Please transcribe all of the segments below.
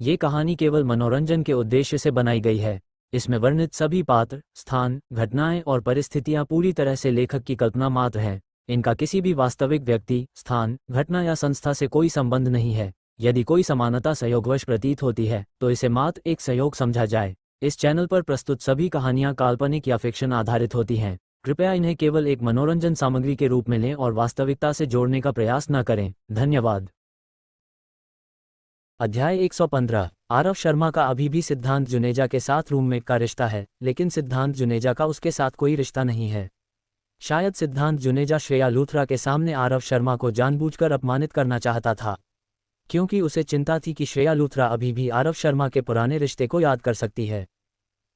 ये कहानी केवल मनोरंजन के उद्देश्य से बनाई गई है। इसमें वर्णित सभी पात्र, स्थान, घटनाएं और परिस्थितियां पूरी तरह से लेखक की कल्पना मात्र हैं। इनका किसी भी वास्तविक व्यक्ति, स्थान, घटना या संस्था से कोई संबंध नहीं है। यदि कोई समानता संयोगवश प्रतीत होती है तो इसे मात्र एक संयोग समझा जाए। इस चैनल पर प्रस्तुत सभी कहानियां काल्पनिक या फिक्शन आधारित होती हैं। कृपया इन्हें केवल एक मनोरंजन सामग्री के रूप में लें और वास्तविकता से जोड़ने का प्रयास न करें। धन्यवाद। अध्याय 115। आरव शर्मा का अभी भी सिद्धांत जुनेजा के साथ रूममेट का रिश्ता है, लेकिन सिद्धांत जुनेजा का उसके साथ कोई रिश्ता नहीं है। शायद सिद्धांत जुनेजा श्रेया लूथरा के सामने आरव शर्मा को जानबूझकर अपमानित करना चाहता था, क्योंकि उसे चिंता थी कि श्रेया लूथरा अभी भी आरव शर्मा के पुराने रिश्ते को याद कर सकती है।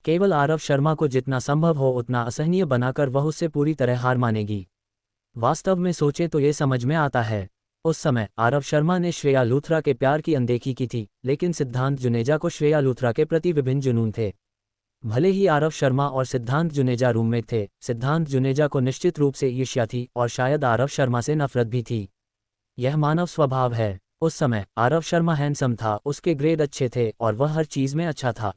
केवल आरव शर्मा को जितना संभव हो उतना असहनीय बनाकर वह उससे पूरी तरह हार मानेगी। वास्तव में सोचे तो ये समझ में आता है। उस समय आरव शर्मा ने श्रेया लूथरा के प्यार की अनदेखी की थी, लेकिन सिद्धांत जुनेजा को श्रेया लूथरा के प्रति विभिन्न जुनून थे। भले ही आरव शर्मा और सिद्धांत जुनेजा रूममेट थे, सिद्धांत जुनेजा को निश्चित रूप से ईर्ष्या थी और शायद आरव शर्मा से नफरत भी थी। यह मानव स्वभाव है। उस समय आरव शर्मा हैंडसम था, उसके ग्रेड अच्छे थे और वह हर चीज में अच्छा था।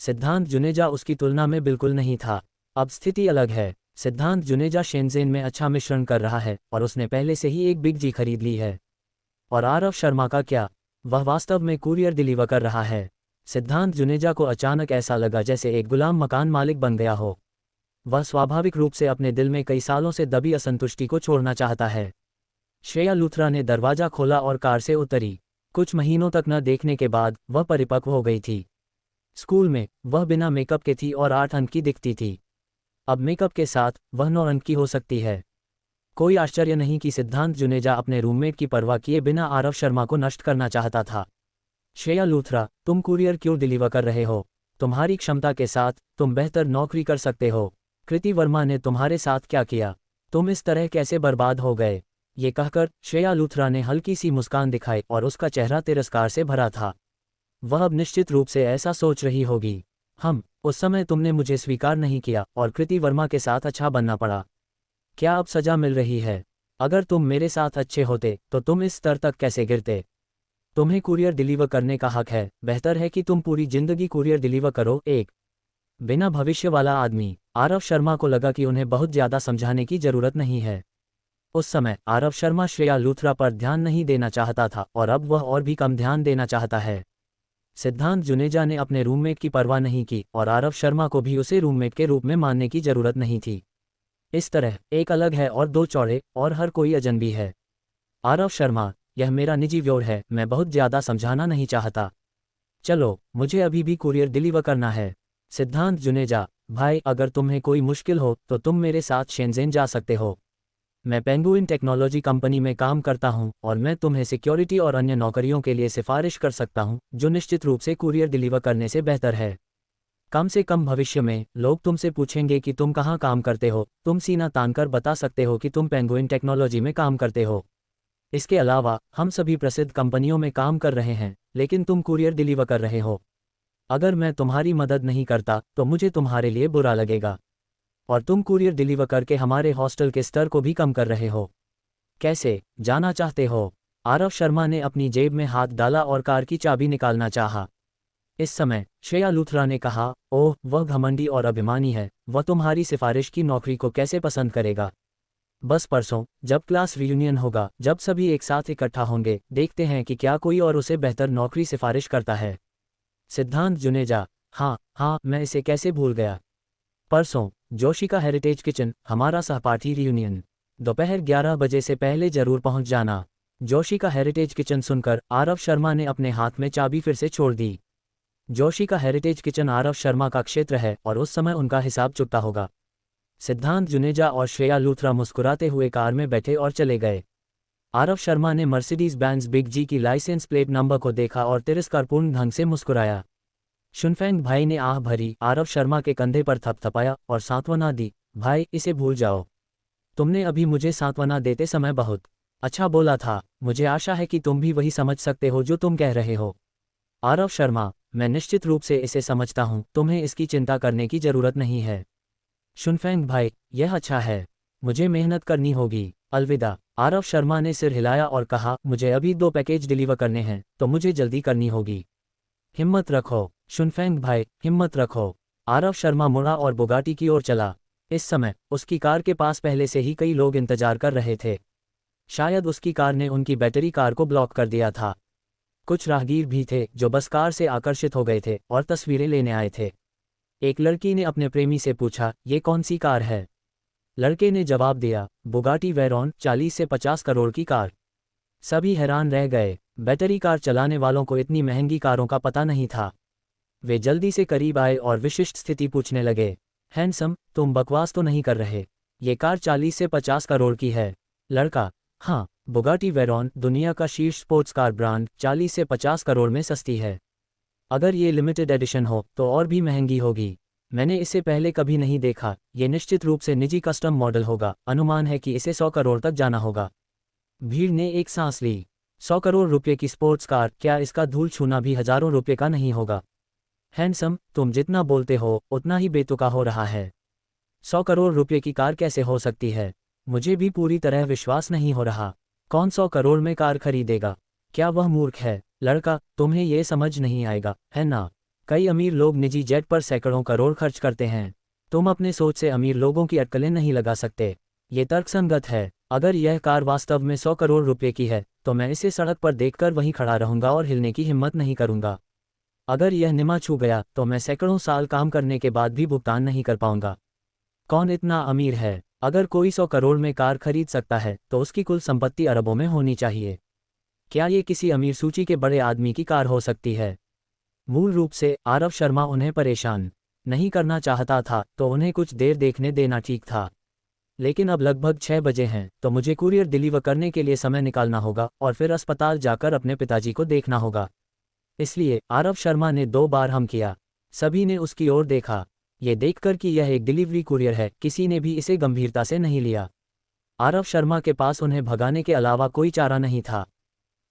सिद्धांत जुनेजा उसकी तुलना में बिल्कुल नहीं था। अब स्थिति अलग है। सिद्धांत जुनेजा शेनज़ेन में अच्छा मिश्रण कर रहा है और उसने पहले से ही एक बिग जी खरीद ली है। और आरव शर्मा का क्या? वह वास्तव में कुरियर डिलीवर कर रहा है। सिद्धांत जुनेजा को अचानक ऐसा लगा जैसे एक गुलाम मकान मालिक बन गया हो। वह स्वाभाविक रूप से अपने दिल में कई सालों से दबी असंतुष्टि को छोड़ना चाहता है। श्रेया लूथरा ने दरवाजा खोला और कार से उतरी। कुछ महीनों तक न देखने के बाद वह परिपक्व हो गई थी। स्कूल में वह बिना मेकअप के थी और 8 अंक की दिखती थी। अब मेकअप के साथ वह 9 अंक की हो सकती है। कोई आश्चर्य नहीं कि सिद्धांत जुनेजा अपने रूममेट की परवाह किए बिना आरव शर्मा को नष्ट करना चाहता था। श्रेया लूथरा, तुम कुरियर क्यों डिलीवर कर रहे हो? तुम्हारी क्षमता के साथ तुम बेहतर नौकरी कर सकते हो। कृति वर्मा ने तुम्हारे साथ क्या किया? तुम इस तरह कैसे बर्बाद हो गए? ये कहकर श्रेया लूथरा ने हल्की सी मुस्कान दिखाई और उसका चेहरा तिरस्कार से भरा था। वह अब निश्चित रूप से ऐसा सोच रही होगी। उस समय तुमने मुझे स्वीकार नहीं किया और कृति वर्मा के साथ अच्छा बनना पड़ा। क्या अब सजा मिल रही है? अगर तुम मेरे साथ अच्छे होते तो तुम इस स्तर तक कैसे गिरते? तुम्हें कुरियर डिलीवर करने का हक है। बेहतर है कि तुम पूरी जिंदगी कुरियर डिलीवर करो। एक बिना भविष्य वाला आदमी। आरव शर्मा को लगा कि उन्हें बहुत ज्यादा समझाने की जरूरत नहीं है। उस समय आरव शर्मा श्रेया लूथरा पर ध्यान नहीं देना चाहता था और अब वह और भी कम ध्यान देना चाहता है। सिद्धांत जुनेजा ने अपने रूममेट की परवाह नहीं की और आरव शर्मा को भी उसे रूममेट के रूप में मानने की जरूरत नहीं थी। इस तरह एक अलग है और दो चौड़े और हर कोई अजनबी है। आरव शर्मा, यह मेरा निजी व्यवहार है, मैं बहुत ज्यादा समझाना नहीं चाहता। चलो, मुझे अभी भी कुरियर डिलीवर करना है। सिद्धांत जुनेजा, भाई अगर तुम्हें कोई मुश्किल हो तो तुम मेरे साथ शेनज़ेन जा सकते हो। मैं पेंगुइन टेक्नोलॉजी कंपनी में काम करता हूं और मैं तुम्हें सिक्योरिटी और अन्य नौकरियों के लिए सिफारिश कर सकता हूं, जो निश्चित रूप से कुरियर डिलीवर करने से बेहतर है। कम से कम भविष्य में लोग तुमसे पूछेंगे कि तुम कहां काम करते हो, तुम सीना तानकर बता सकते हो कि तुम पेंगुइन टेक्नोलॉजी में काम करते हो। इसके अलावा हम सभी प्रसिद्ध कंपनियों में काम कर रहे हैं, लेकिन तुम कुरियर डिलीवर कर रहे हो। अगर मैं तुम्हारी मदद नहीं करता तो मुझे तुम्हारे लिए बुरा लगेगा। और तुम कुरियर डिलीवर करके हमारे हॉस्टल के स्तर को भी कम कर रहे हो। कैसे जाना चाहते हो? आरव शर्मा ने अपनी जेब में हाथ डाला और कार की चाबी निकालना चाहा। इस समय श्रेया लूथरा ने कहा, ओह वह घमंडी और अभिमानी है, वह तुम्हारी सिफारिश की नौकरी को कैसे पसंद करेगा? बस परसों जब क्लास रियूनियन होगा, जब सभी एक साथ इकट्ठा होंगे, देखते हैं कि क्या कोई और उसे बेहतर नौकरी सिफारिश करता है। सिद्धांत जुनेजा, हाँ, मैं इसे कैसे भूल गया। परसों जोशी का हेरिटेज किचन, हमारा सहपाठी रियूनियन। दोपहर 11 बजे से पहले जरूर पहुंच जाना। जोशी का हेरिटेज किचन सुनकर आरव शर्मा ने अपने हाथ में चाबी फिर से छोड़ दी। जोशी का हेरिटेज किचन आरव शर्मा का क्षेत्र है और उस समय उनका हिसाब चुकता होगा। सिद्धांत जुनेजा और श्रेया लूथरा मुस्कुराते हुए कार में बैठे और चले गए। आरव शर्मा ने मर्सिडीज बेंज बिग जी की लाइसेंस प्लेट नंबर को देखा और तिरस्कारपूर्ण ढंग से मुस्कुराया। शुनफेंग भाई ने आह भरी आरव शर्मा के कंधे पर थपथपाया और सांत्वना दी, भाई इसे भूल जाओ। तुमने अभी मुझे सांत्वना देते समय बहुत अच्छा बोला था। मुझे आशा है कि तुम भी वही समझ सकते हो जो तुम कह रहे हो। आरव शर्मा, मैं निश्चित रूप से इसे समझता हूँ, तुम्हें इसकी चिंता करने की जरूरत नहीं है। शुनफेंग भाई, यह अच्छा है। मुझे मेहनत करनी होगी। अलविदा। आरव शर्मा ने सिर हिलाया और कहा, मुझे अभी 2 पैकेज डिलीवर करने हैं, तो मुझे जल्दी करनी होगी। हिम्मत रखो शुनफेंग भाई, हिम्मत रखो। आरव शर्मा मुड़ा और बुगाटी की ओर चला। इस समय उसकी कार के पास पहले से ही कई लोग इंतजार कर रहे थे। शायद उसकी कार ने उनकी बैटरी कार को ब्लॉक कर दिया था। कुछ राहगीर भी थे जो बस कार से आकर्षित हो गए थे और तस्वीरें लेने आए थे। एक लड़की ने अपने प्रेमी से पूछा, ये कौन सी कार है? लड़के ने जवाब दिया, बुगाटी वेरॉन, 40 से 50 करोड़ की कार। सभी हैरान रह गए। बैटरी कार चलाने वालों को इतनी महंगी कारों का पता नहीं था। वे जल्दी से करीब आए और विशिष्ट स्थिति पूछने लगे। हैंडसम, तुम बकवास तो नहीं कर रहे? ये कार 40 से 50 करोड़ की है। लड़का, हाँ, बुगाटी वेरॉन दुनिया का शीर्ष स्पोर्ट्स कार ब्रांड, 40 से 50 करोड़ में सस्ती है। अगर ये लिमिटेड एडिशन हो तो और भी महंगी होगी। मैंने इसे पहले कभी नहीं देखा। ये निश्चित रूप से निजी कस्टम मॉडल होगा। अनुमान है कि इसे 100 करोड़ तक जाना होगा। भीड़ ने एक सांस ली। 100 करोड़ रुपये की स्पोर्ट्स कार, क्या इसका धूल छूना भी हजारों रुपये का नहीं होगा? हैंडसम, तुम जितना बोलते हो उतना ही बेतुका हो रहा है। 100 करोड़ रुपये की कार कैसे हो सकती है? मुझे भी पूरी तरह विश्वास नहीं हो रहा। कौन 100 करोड़ में कार खरीदेगा? क्या वह मूर्ख है? लड़का, तुम्हें यह समझ नहीं आएगा, है ना? कई अमीर लोग निजी जेट पर सैकड़ों करोड़ खर्च करते हैं। तुम अपने सोच से अमीर लोगों की अटकलें नहीं लगा सकते। ये तर्कसंगत है। अगर यह कार वास्तव में 100 करोड़ रुपये की है तो मैं इसे सड़क पर देखकर वहीं खड़ा रहूंगा और हिलने की हिम्मत नहीं करूंगा। अगर यह निमा छू गया तो मैं सैकड़ों साल काम करने के बाद भी भुगतान नहीं कर पाऊंगा। कौन इतना अमीर है? अगर कोई 100 करोड़ में कार खरीद सकता है तो उसकी कुल संपत्ति अरबों में होनी चाहिए। क्या ये किसी अमीर सूची के बड़े आदमी की कार हो सकती है? मूल रूप से आरव शर्मा उन्हें परेशान नहीं करना चाहता था, तो उन्हें कुछ देर देखने देना ठीक था। लेकिन अब लगभग 6 बजे हैं तो मुझे कुरियर डिलीवर करने के लिए समय निकालना होगा और फिर अस्पताल जाकर अपने पिताजी को देखना होगा। इसलिए आरव शर्मा ने 2 बार हम किया। सभी ने उसकी ओर देखा। ये देखकर कि यह एक डिलीवरी कुरियर है, किसी ने भी इसे गंभीरता से नहीं लिया। आरव शर्मा के पास उन्हें भगाने के अलावा कोई चारा नहीं था।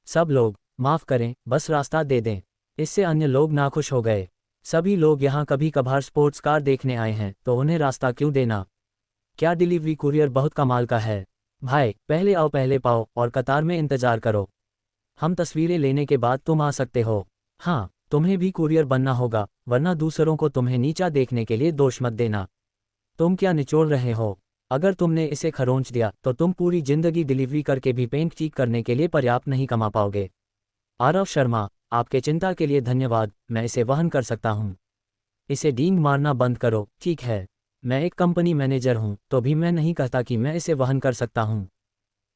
सब लोग, माफ़ करें, बस रास्ता दे दें। इससे अन्य लोग नाखुश हो गए। सभी लोग यहाँ कभी कभार स्पोर्ट्स कार देखने आए हैं तो उन्हें रास्ता क्यों देना? क्या डिलीवरी कुरियर बहुत कमाल का है? भाई, पहले आओ पहले पाओ और कतार में इंतजार करो। हम तस्वीरें लेने के बाद तुम आ सकते हो। हाँ, तुम्हें भी कुरियर बनना होगा, वरना दूसरों को तुम्हें नीचा देखने के लिए दोष मत देना। तुम क्या निचोड़ रहे हो? अगर तुमने इसे खरोंच दिया तो तुम पूरी जिंदगी डिलीवरी करके भी पेंट ठीक करने के लिए पर्याप्त नहीं कमा पाओगे। आरव शर्मा, आपके चिंता के लिए धन्यवाद, मैं इसे वहन कर सकता हूँ। इसे डींग मारना बंद करो, ठीक है? मैं एक कंपनी मैनेजर हूँ तो भी मैं नहीं कहता कि मैं इसे वहन कर सकता हूँ।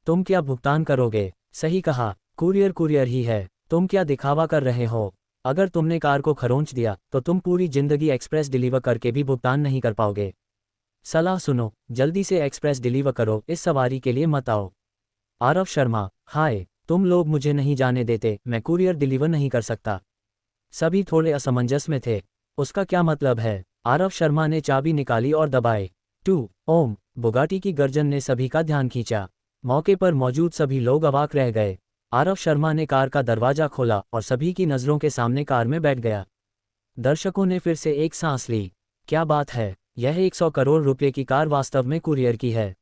तुम क्या भुगतान करोगे? सही कहा, कुरियर कुरियर ही है। तुम क्या दिखावा कर रहे हो? अगर तुमने कार को खरोंच दिया तो तुम पूरी जिंदगी एक्सप्रेस डिलीवर करके भी भुगतान नहीं कर पाओगे। सलाह सुनो, जल्दी से एक्सप्रेस डिलीवर करो, इस सवारी के लिए मत आओ। आरव शर्मा, हाय, तुम लोग मुझे नहीं जाने देते, मैं कुरियर डिलीवर नहीं कर सकता। सभी थोड़े असमंजस में थे। उसका क्या मतलब है? आरव शर्मा ने चाबी निकाली और दबाए। 2 ओम, बुगाटी की गर्जन ने सभी का ध्यान खींचा। मौके पर मौजूद सभी लोग अवाक रह गए। आरव शर्मा ने कार का दरवाजा खोला और सभी की नज़रों के सामने कार में बैठ गया। दर्शकों ने फिर से एक सांस ली। क्या बात है, यह 100 करोड़ रुपये की कार वास्तव में कुरियर की है।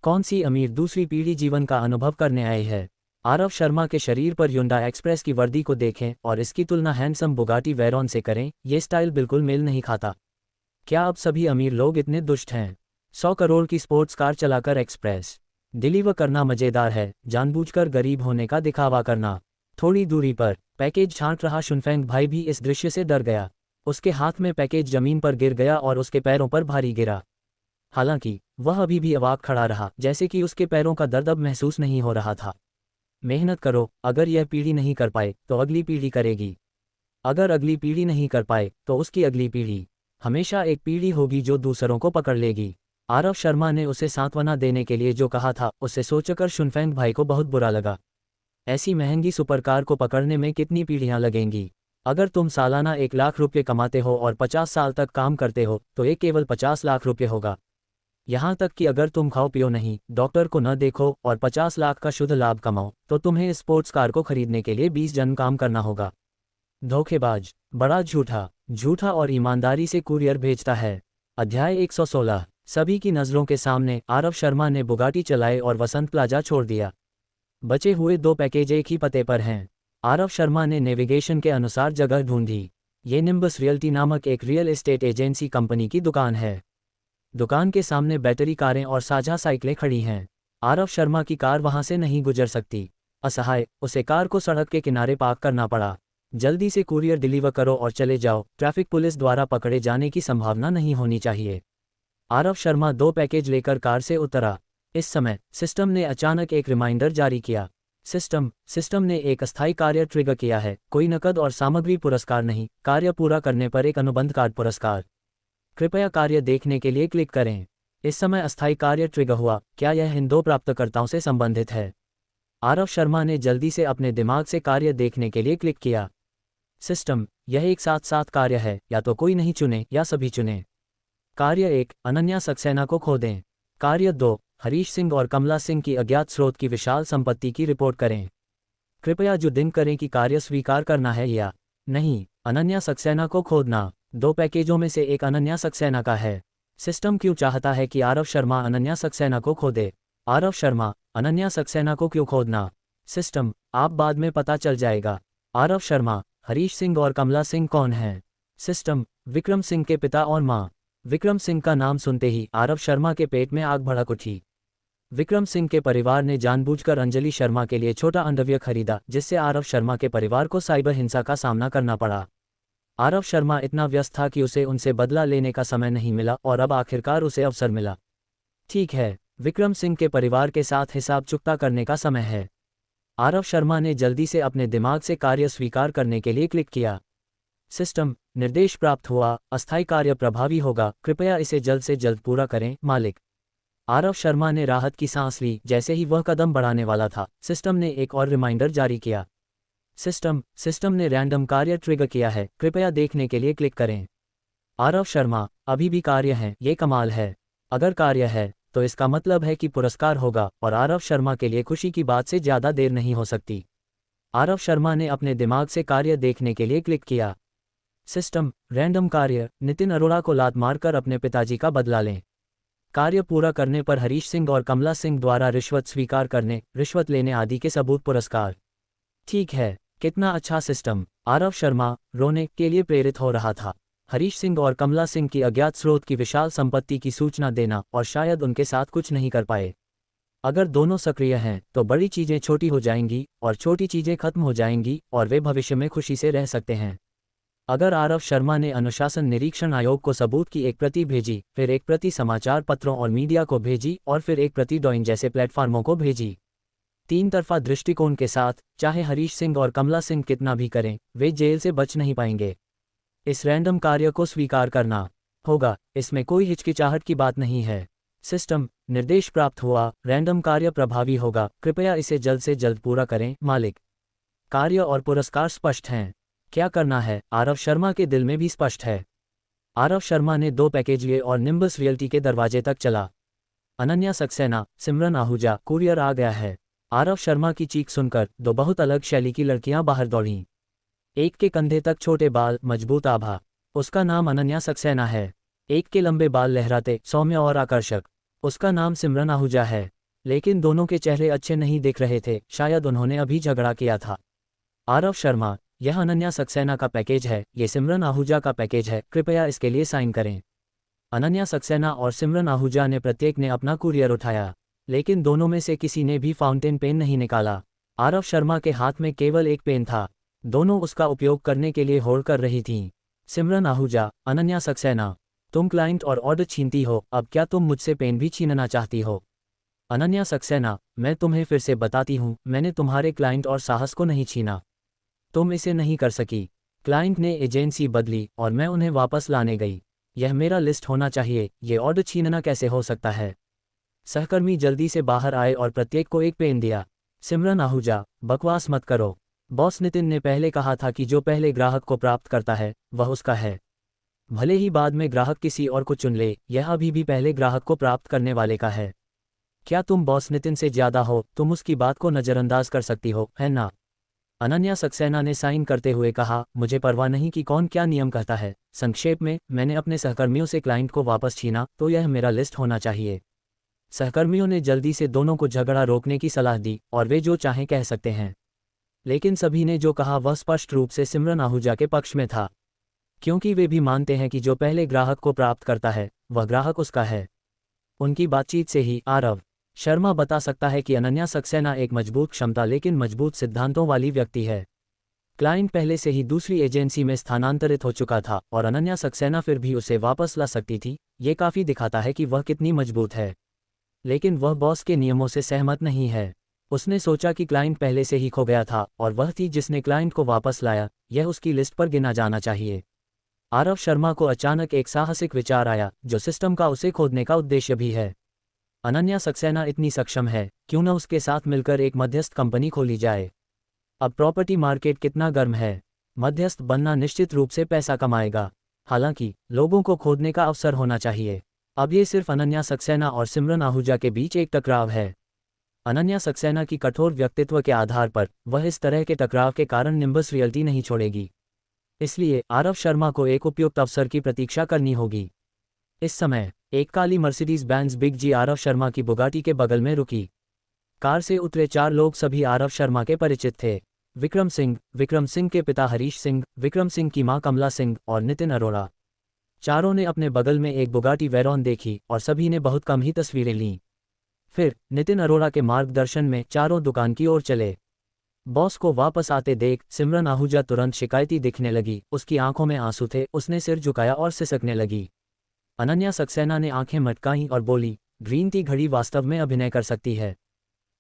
कौन सी अमीर दूसरी पीढ़ी जीवन का अनुभव करने आए है? आरव शर्मा के शरीर पर ह्युंडई एक्सप्रेस की वर्दी को देखें और इसकी तुलना हैंडसम बुगाटी वेरॉन से करें। ये स्टाइल बिल्कुल मेल नहीं खाता। क्या अब सभी अमीर लोग इतने दुष्ट हैं? 100 करोड़ की स्पोर्ट्स कार चलाकर एक्सप्रेस डिलीवर करना मजेदार है, जानबूझकर गरीब होने का दिखावा करना। थोड़ी दूरी पर पैकेज छांट रहा शुनफेंग भाई भी इस दृश्य से डर गया। उसके हाथ में पैकेज जमीन पर गिर गया और उसके पैरों पर भारी गिरा। हालांकि वह अभी भी अवाक खड़ा रहा, जैसे कि उसके पैरों का दर्द अब महसूस नहीं हो रहा था। मेहनत करो, अगर यह पीढ़ी नहीं कर पाए तो अगली पीढ़ी करेगी। अगर अगली पीढ़ी नहीं कर पाए तो उसकी अगली पीढ़ी। हमेशा एक पीढ़ी होगी जो दूसरों को पकड़ लेगी। आरव शर्मा ने उसे सांत्वना देने के लिए जो कहा था उसे सोचकर शुनफेंग भाई को बहुत बुरा लगा। ऐसी महंगी सुपरकार को पकड़ने में कितनी पीढ़ियां लगेंगी? अगर तुम सालाना 1 लाख रुपये कमाते हो और 50 साल तक काम करते हो तो ये केवल 50 लाख रुपये होगा। यहाँ तक कि अगर तुम खाओ पियो नहीं, डॉक्टर को न देखो और 50 लाख का शुद्ध लाभ कमाओ तो तुम्हें इस स्पोर्ट्स कार को खरीदने के लिए 20 जन्म काम करना होगा। धोखेबाज, बड़ा झूठा और ईमानदारी से कुरियर भेजता है। अध्याय 116। सभी की नज़रों के सामने आरव शर्मा ने बुगाटी चलाए और वसंत प्लाजा छोड़ दिया। बचे हुए 2 पैकेज एक ही पते पर हैं। आरव शर्मा ने नेविगेशन के अनुसार जगह ढूंढी। ये निम्बस रियल्टी नामक एक रियल एस्टेट एजेंसी कंपनी की दुकान है। दुकान के सामने बैटरी कारें और साझा साइकिलें खड़ी हैं। आरव शर्मा की कार वहां से नहीं गुजर सकती। असहाय, उसे कार को सड़क के किनारे पार्क करना पड़ा। जल्दी से कुरियर डिलीवर करो और चले जाओ, ट्रैफिक पुलिस द्वारा पकड़े जाने की संभावना नहीं होनी चाहिए। आरव शर्मा 2 पैकेज लेकर कार से उतरा। इस समय सिस्टम ने अचानक एक रिमाइंडर जारी किया। सिस्टम ने एक अस्थायी कार्य ट्रिगर किया है। कोई नकद और सामग्री पुरस्कार नहीं, कार्य पूरा करने पर एक अनुबंध कार्ड पुरस्कार। कृपया कार्य देखने के लिए क्लिक करें। इस समय अस्थायी कार्य ट्रिगर हुआ। क्या यह इन 2 प्राप्तकर्ताओं से संबंधित है? आरव शर्मा ने जल्दी से अपने दिमाग से कार्य देखने के लिए क्लिक किया। सिस्टम, यह एक साथ 7 कार्य है, या तो कोई नहीं चुने या सभी चुने। कार्य 1, अनन्या सक्सेना को खोदें। कार्य 2, हरीश सिंह और कमला सिंह की अज्ञात स्रोत की विशाल संपत्ति की रिपोर्ट करें। कृपया जो दिन करें कि कार्य स्वीकार करना है या नहीं। अनन्या सक्सेना को खोदना। 2 पैकेजों में से एक अनन्या सक्सेना का है। सिस्टम क्यों चाहता है कि आरव शर्मा अनन्या सक्सेना को खोदे? आरव शर्मा, अनन्या सक्सेना को क्यों खोदना? सिस्टम, आप बाद में पता चल जाएगा। आरव शर्मा, हरीश सिंह और कमला सिंह कौन हैं? सिस्टम, विक्रम सिंह के पिता और मां। विक्रम सिंह का नाम सुनते ही आरव शर्मा के पेट में आग भड़क उठी। विक्रम सिंह के परिवार ने जानबूझकर अंजलि शर्मा के लिए छोटा अंडरवियर खरीदा, जिससे आरव शर्मा के परिवार को साइबर हिंसा का सामना करना पड़ा। आरव शर्मा इतना व्यस्त था कि उसे उनसे बदला लेने का समय नहीं मिला और अब आखिरकार उसे अवसर मिला। ठीक है, विक्रम सिंह के परिवार के साथ हिसाब चुकता करने का समय है। आरव शर्मा ने जल्दी से अपने दिमाग से कार्य स्वीकार करने के लिए क्लिक किया। सिस्टम, निर्देश प्राप्त हुआ, अस्थायी कार्य प्रभावी होगा, कृपया इसे जल्द से जल्द पूरा करें, मालिक। आरव शर्मा ने राहत की सांस ली। जैसे ही वह कदम बढ़ाने वाला था, सिस्टम ने एक और रिमाइंडर जारी किया। सिस्टम ने रैंडम कार्य ट्रिगर किया है, कृपया देखने के लिए क्लिक करें। आरव शर्मा, अभी भी कार्य हैं, ये कमाल है। अगर कार्य है तो इसका मतलब है कि पुरस्कार होगा, और आरव शर्मा के लिए खुशी की बात से ज़्यादा देर नहीं हो सकती। आरव शर्मा ने अपने दिमाग से कार्य देखने के लिए क्लिक किया। सिस्टम, रैंडम कार्य, नितिन अरोड़ा को लात मारकर अपने पिताजी का बदला लें। कार्य पूरा करने पर हरीश सिंह और कमला सिंह द्वारा रिश्वत स्वीकार करने, रिश्वत लेने आदि के सबूत पुरस्कार। ठीक है, कितना अच्छा सिस्टम। आरव शर्मा रोने के लिए प्रेरित हो रहा था। हरीश सिंह और कमला सिंह की अज्ञात स्रोत की विशाल संपत्ति की सूचना देना, और शायद उनके साथ कुछ नहीं कर पाए। अगर दोनों सक्रिय हैं तो बड़ी चीजें छोटी हो जाएंगी और छोटी चीजें खत्म हो जाएंगी, और वे भविष्य में खुशी से रह सकते हैं। अगर आरव शर्मा ने अनुशासन निरीक्षण आयोग को सबूत की एक प्रति भेजी, फिर एक प्रति समाचार पत्रों और मीडिया को भेजी, और फिर एक प्रति डॉइन जैसे प्लेटफार्मों को भेजी, 3 तरफा दृष्टिकोण के साथ, चाहे हरीश सिंह और कमला सिंह कितना भी करें, वे जेल से बच नहीं पाएंगे। इस रैंडम कार्य को स्वीकार करना होगा, इसमें कोई हिचकिचाहट की बात नहीं है। सिस्टम, निर्देश प्राप्त हुआ, रैंडम कार्य प्रभावी होगा, कृपया इसे जल्द से जल्द पूरा करें, मालिक। कार्य और पुरस्कार स्पष्ट हैं। क्या करना है, आरव शर्मा के दिल में भी स्पष्ट है। आरव शर्मा ने 2 पैकेज लिए और निम्बस रियल्टी के दरवाजे तक चला। अनन्या सक्सेना, सिमरन आहूजा, कुरियर आ गया है। आरव शर्मा की चीख सुनकर 2 बहुत अलग शैली की लड़कियां बाहर दौड़ीं। एक के कंधे तक छोटे बाल, मजबूत आभा। उसका नाम अनन्या सक्सेना है। एक के लंबे बाल लहराते, सौम्य और आकर्षक। उसका नाम सिमरन आहूजा है। लेकिन दोनों के चेहरे अच्छे नहीं दिख रहे थे, शायद उन्होंने अभी झगड़ा किया था। आरव शर्मा, यह अनन्या सक्सेना का पैकेज है, ये सिमरन आहूजा का पैकेज है, कृपया इसके लिए साइन करें। अनन्या सक्सेना और सिमरन आहूजा ने प्रत्येक ने अपना कुरियर उठाया, लेकिन दोनों में से किसी ने भी फाउंटेन पेन नहीं निकाला। आरव शर्मा के हाथ में केवल एक पेन था। दोनों उसका उपयोग करने के लिए होड़ कर रही थीं। सिमरन आहूजा, अनन्या सक्सेना, तुम क्लाइंट और ऑर्डर छीनती हो, अब क्या तुम मुझसे पेन भी छीनना चाहती हो? अनन्या सक्सेना, मैं तुम्हें फिर से बताती हूँ, मैंने तुम्हारे क्लाइंट और साहस को नहीं छीना। तुम इसे नहीं कर सकी। क्लाइंट ने एजेंसी बदली और मैं उन्हें वापस लाने गई। यह मेरा लिस्ट होना चाहिए, ये ऑर्डर छीनना कैसे हो सकता है? सहकर्मी जल्दी से बाहर आए और प्रत्येक को एक पेन दिया। सिमरन आहूजा, बकवास मत करो। बॉस नितिन ने पहले कहा था कि जो पहले ग्राहक को प्राप्त करता है वह उसका है। भले ही बाद में ग्राहक किसी और को चुन ले, यह अभी भी पहले ग्राहक को प्राप्त करने वाले का है। क्या तुम बॉस नितिन से ज्यादा हो? तुम उसकी बात को नज़रअंदाज कर सकती हो, है ना? अनन्या सक्सेना ने साइन करते हुए कहा, मुझे परवाह नहीं कि कौन क्या नियम कहता है। संक्षेप में, मैंने अपने सहकर्मियों से क्लाइंट को वापस छीना, तो यह मेरा लिस्ट होना चाहिए। सहकर्मियों ने जल्दी से दोनों को झगड़ा रोकने की सलाह दी, और वे जो चाहें कह सकते हैं। लेकिन सभी ने जो कहा वह स्पष्ट रूप से सिमरन आहूजा के पक्ष में था, क्योंकि वे भी मानते हैं कि जो पहले ग्राहक को प्राप्त करता है वह ग्राहक उसका है। उनकी बातचीत से ही आरव शर्मा बता सकता है कि अनन्या सक्सेना एक मजबूत क्षमता लेकिन मजबूत सिद्धांतों वाली व्यक्ति है। क्लाइंट पहले से ही दूसरी एजेंसी में स्थानांतरित हो चुका था और अनन्या सक्सेना फिर भी उसे वापस ला सकती थी। ये काफ़ी दिखाता है कि वह कितनी मजबूत है। लेकिन वह बॉस के नियमों से सहमत नहीं है। उसने सोचा कि क्लाइंट पहले से ही खो गया था और वह थी जिसने क्लाइंट को वापस लाया, यह उसकी लिस्ट पर गिना जाना चाहिए। आरव शर्मा को अचानक एक साहसिक विचार आया जो सिस्टम का उसे खोदने का उद्देश्य भी है। अनन्या सक्सेना इतनी सक्षम है, क्यों न उसके साथ मिलकर एक मध्यस्थ कंपनी खोली जाए। अब प्रॉपर्टी मार्केट कितना गर्म है, मध्यस्थ बनना निश्चित रूप से पैसा कमाएगा। हालांकि लोगों को खोदने का अवसर होना चाहिए। अब ये सिर्फ अनन्या सक्सेना और सिमरन आहूजा के बीच एक टकराव है। अनन्या सक्सेना की कठोर व्यक्तित्व के आधार पर वह इस तरह के टकराव के कारण निम्बस रियल्टी नहीं छोड़ेगी। इसलिए आरव शर्मा को एक उपयुक्त अवसर की प्रतीक्षा करनी होगी। इस समय एक काली मर्सिडीज बेंज बिग जी आरव शर्मा की बुगाटी के बगल में रुकी। कार से उतरे 4 लोग सभी आरव शर्मा के परिचित थे। विक्रम सिंह के पिता हरीश सिंह, विक्रम सिंह की मां कमला सिंह और नितिन अरोड़ा। चारों ने अपने बगल में एक बुगाटी वेरॉन देखी और सभी ने बहुत कम ही तस्वीरें लीं। फिर नितिन अरोड़ा के मार्गदर्शन में चारों दुकान की ओर चले। बॉस को वापस आते देख सिमरन आहूजा तुरंत शिकायती दिखने लगी। उसकी आंखों में आंसू थे। उसने सिर झुकाया और सिसकने लगी। अनन्या सक्सेना ने आंखें मटकाईं और बोली, ग्रीन टी घड़ी वास्तव में अभिनय कर सकती है।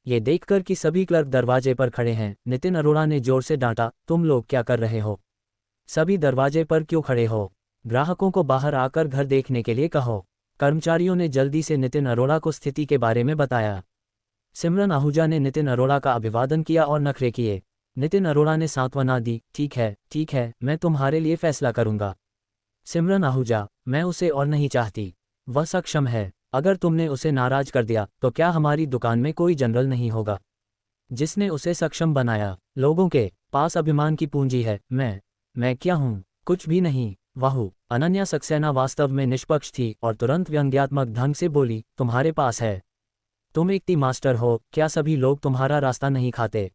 ये देखकर कि सभी क्लर्क दरवाजे पर खड़े हैं, नितिन अरोड़ा ने जोर से डांटा, तुम लोग क्या कर रहे हो? सभी दरवाजे पर क्यों खड़े हो? ग्राहकों को बाहर आकर घर देखने के लिए कहो। कर्मचारियों ने जल्दी से नितिन अरोड़ा को स्थिति के बारे में बताया। सिमरन आहूजा ने नितिन अरोड़ा का अभिवादन किया और नखरे किए। नितिन अरोड़ा ने सांत्वना दी, ठीक है, मैं तुम्हारे लिए फैसला करूंगा। सिमरन आहूजा, मैं उसे और नहीं चाहती। वह सक्षम है। अगर तुमने उसे नाराज कर दिया तो क्या हमारी दुकान में कोई जनरल नहीं होगा जिसने उसे सक्षम बनाया? लोगों के पास अभिमान की पूंजी है। मैं क्या हूँ? कुछ भी नहीं। वाहू! अनन्या सक्सेना वास्तव में निष्पक्ष थी और तुरंत व्यंग्यात्मक ढंग से बोली, तुम्हारे पास है। तुम एक टी मास्टर हो, क्या सभी लोग तुम्हारा रास्ता नहीं खाते?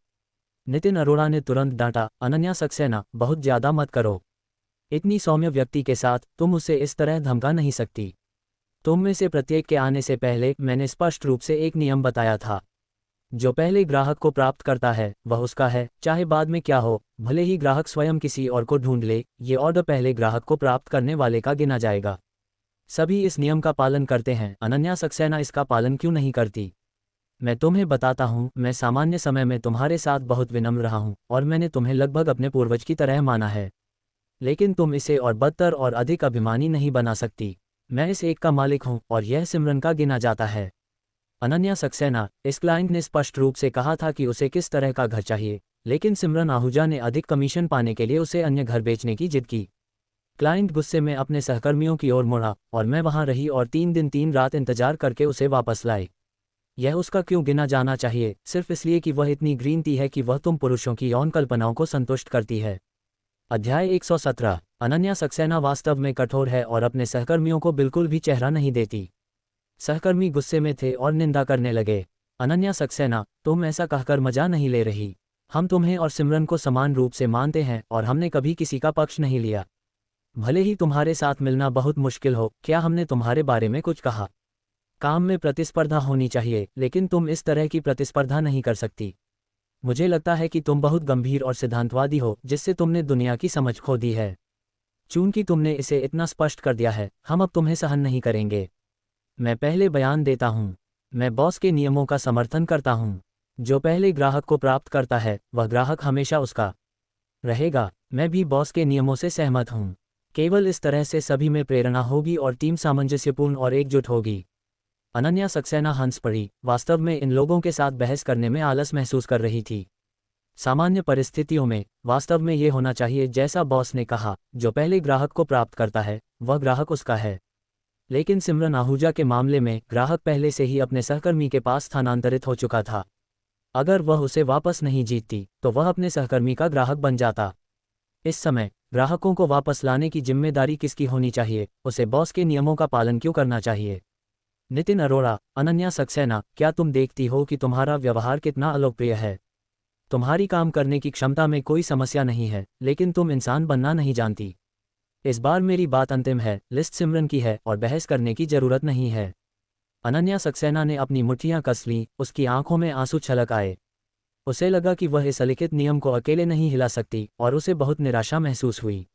नितिन अरोड़ा ने तुरंत डांटा, अनन्या सक्सेना, बहुत ज्यादा मत करो। इतनी सौम्य व्यक्ति के साथ तुम उसे इस तरह धमका नहीं सकती। तुम में से प्रत्येक के आने से पहले मैंने स्पष्ट रूप से एक नियम बताया था। जो पहले ग्राहक को प्राप्त करता है वह उसका है, चाहे बाद में क्या हो। भले ही ग्राहक स्वयं किसी और को ढूंढ ले, ये ऑर्डर पहले ग्राहक को प्राप्त करने वाले का गिना जाएगा। सभी इस नियम का पालन करते हैं। अनन्या सक्सेना इसका पालन क्यों नहीं करती? मैं तुम्हें बताता हूँ, मैं सामान्य समय में तुम्हारे साथ बहुत विनम्र रहा हूँ और मैंने तुम्हें लगभग अपने पूर्वज की तरह माना है। लेकिन तुम इसे और बदतर और अधिक अभिमानी नहीं बना सकती। मैं इस एक का मालिक हूं और यह सिमरन का गिना जाता है। अनन्या सक्सेना, इस क्लाइंट ने स्पष्ट रूप से कहा था कि उसे किस तरह का घर चाहिए, लेकिन सिमरन आहूजा ने अधिक कमीशन पाने के लिए उसे अन्य घर बेचने की जिद की। क्लाइंट गुस्से में अपने सहकर्मियों की ओर मुड़ा और मैं वहां रही और 3 दिन 3 रात इंतजार करके उसे वापस लाई। यह उसका क्यों गिना जाना चाहिए? सिर्फ इसलिए कि वह इतनी ग्रीन टी है कि वह तुम पुरुषों की यौन कल्पनाओं को संतुष्ट करती है। अध्याय 117। अनन्या सक्सेना वास्तव में कठोर है और अपने सहकर्मियों को बिल्कुल भी चेहरा नहीं देती। सहकर्मी गुस्से में थे और निंदा करने लगे। अनन्या सक्सेना, तुम ऐसा कहकर मजा नहीं ले रही। हम तुम्हें और सिमरन को समान रूप से मानते हैं और हमने कभी किसी का पक्ष नहीं लिया। भले ही तुम्हारे साथ मिलना बहुत मुश्किल हो, क्या हमने तुम्हारे बारे में कुछ कहा? काम में प्रतिस्पर्धा होनी चाहिए, लेकिन तुम इस तरह की प्रतिस्पर्धा नहीं कर सकती। मुझे लगता है कि तुम बहुत गंभीर और सिद्धांतवादी हो, जिससे तुमने दुनिया की समझ खो दी है। चूंकि तुमने इसे इतना स्पष्ट कर दिया है, हम अब तुम्हें सहन नहीं करेंगे। मैं पहले बयान देता हूँ, मैं बॉस के नियमों का समर्थन करता हूँ। जो पहले ग्राहक को प्राप्त करता है वह ग्राहक हमेशा उसका रहेगा। मैं भी बॉस के नियमों से सहमत हूँ। केवल इस तरह से सभी में प्रेरणा होगी और टीम सामंजस्यपूर्ण और एकजुट होगी। अनन्या सक्सेना हंस पड़ी। वास्तव में इन लोगों के साथ बहस करने में आलस महसूस कर रही थी। सामान्य परिस्थितियों में वास्तव में ये होना चाहिए जैसा बॉस ने कहा, जो पहले ग्राहक को प्राप्त करता है वह ग्राहक उसका है। लेकिन सिमरन आहूजा के मामले में ग्राहक पहले से ही अपने सहकर्मी के पास स्थानांतरित हो चुका था। अगर वह उसे वापस नहीं जीतती तो वह अपने सहकर्मी का ग्राहक बन जाता। इस समय ग्राहकों को वापस लाने की जिम्मेदारी किसकी होनी चाहिए? उसे बॉस के नियमों का पालन क्यों करना चाहिए? नितिन अरोड़ा, अनन्या सक्सेना, क्या तुम देखती हो कि तुम्हारा व्यवहार कितना अलोकप्रिय है? तुम्हारी काम करने की क्षमता में कोई समस्या नहीं है, लेकिन तुम इंसान बनना नहीं जानती। इस बार मेरी बात अंतिम है, लिस्ट सिमरन की है और बहस करने की जरूरत नहीं है। अनन्या सक्सेना ने अपनी मुट्ठियां कस लीं, उसकी आंखों में आंसू छलक आए। उसे लगा कि वह इस अलिखित नियम को अकेले नहीं हिला सकती और उसे बहुत निराशा महसूस हुई।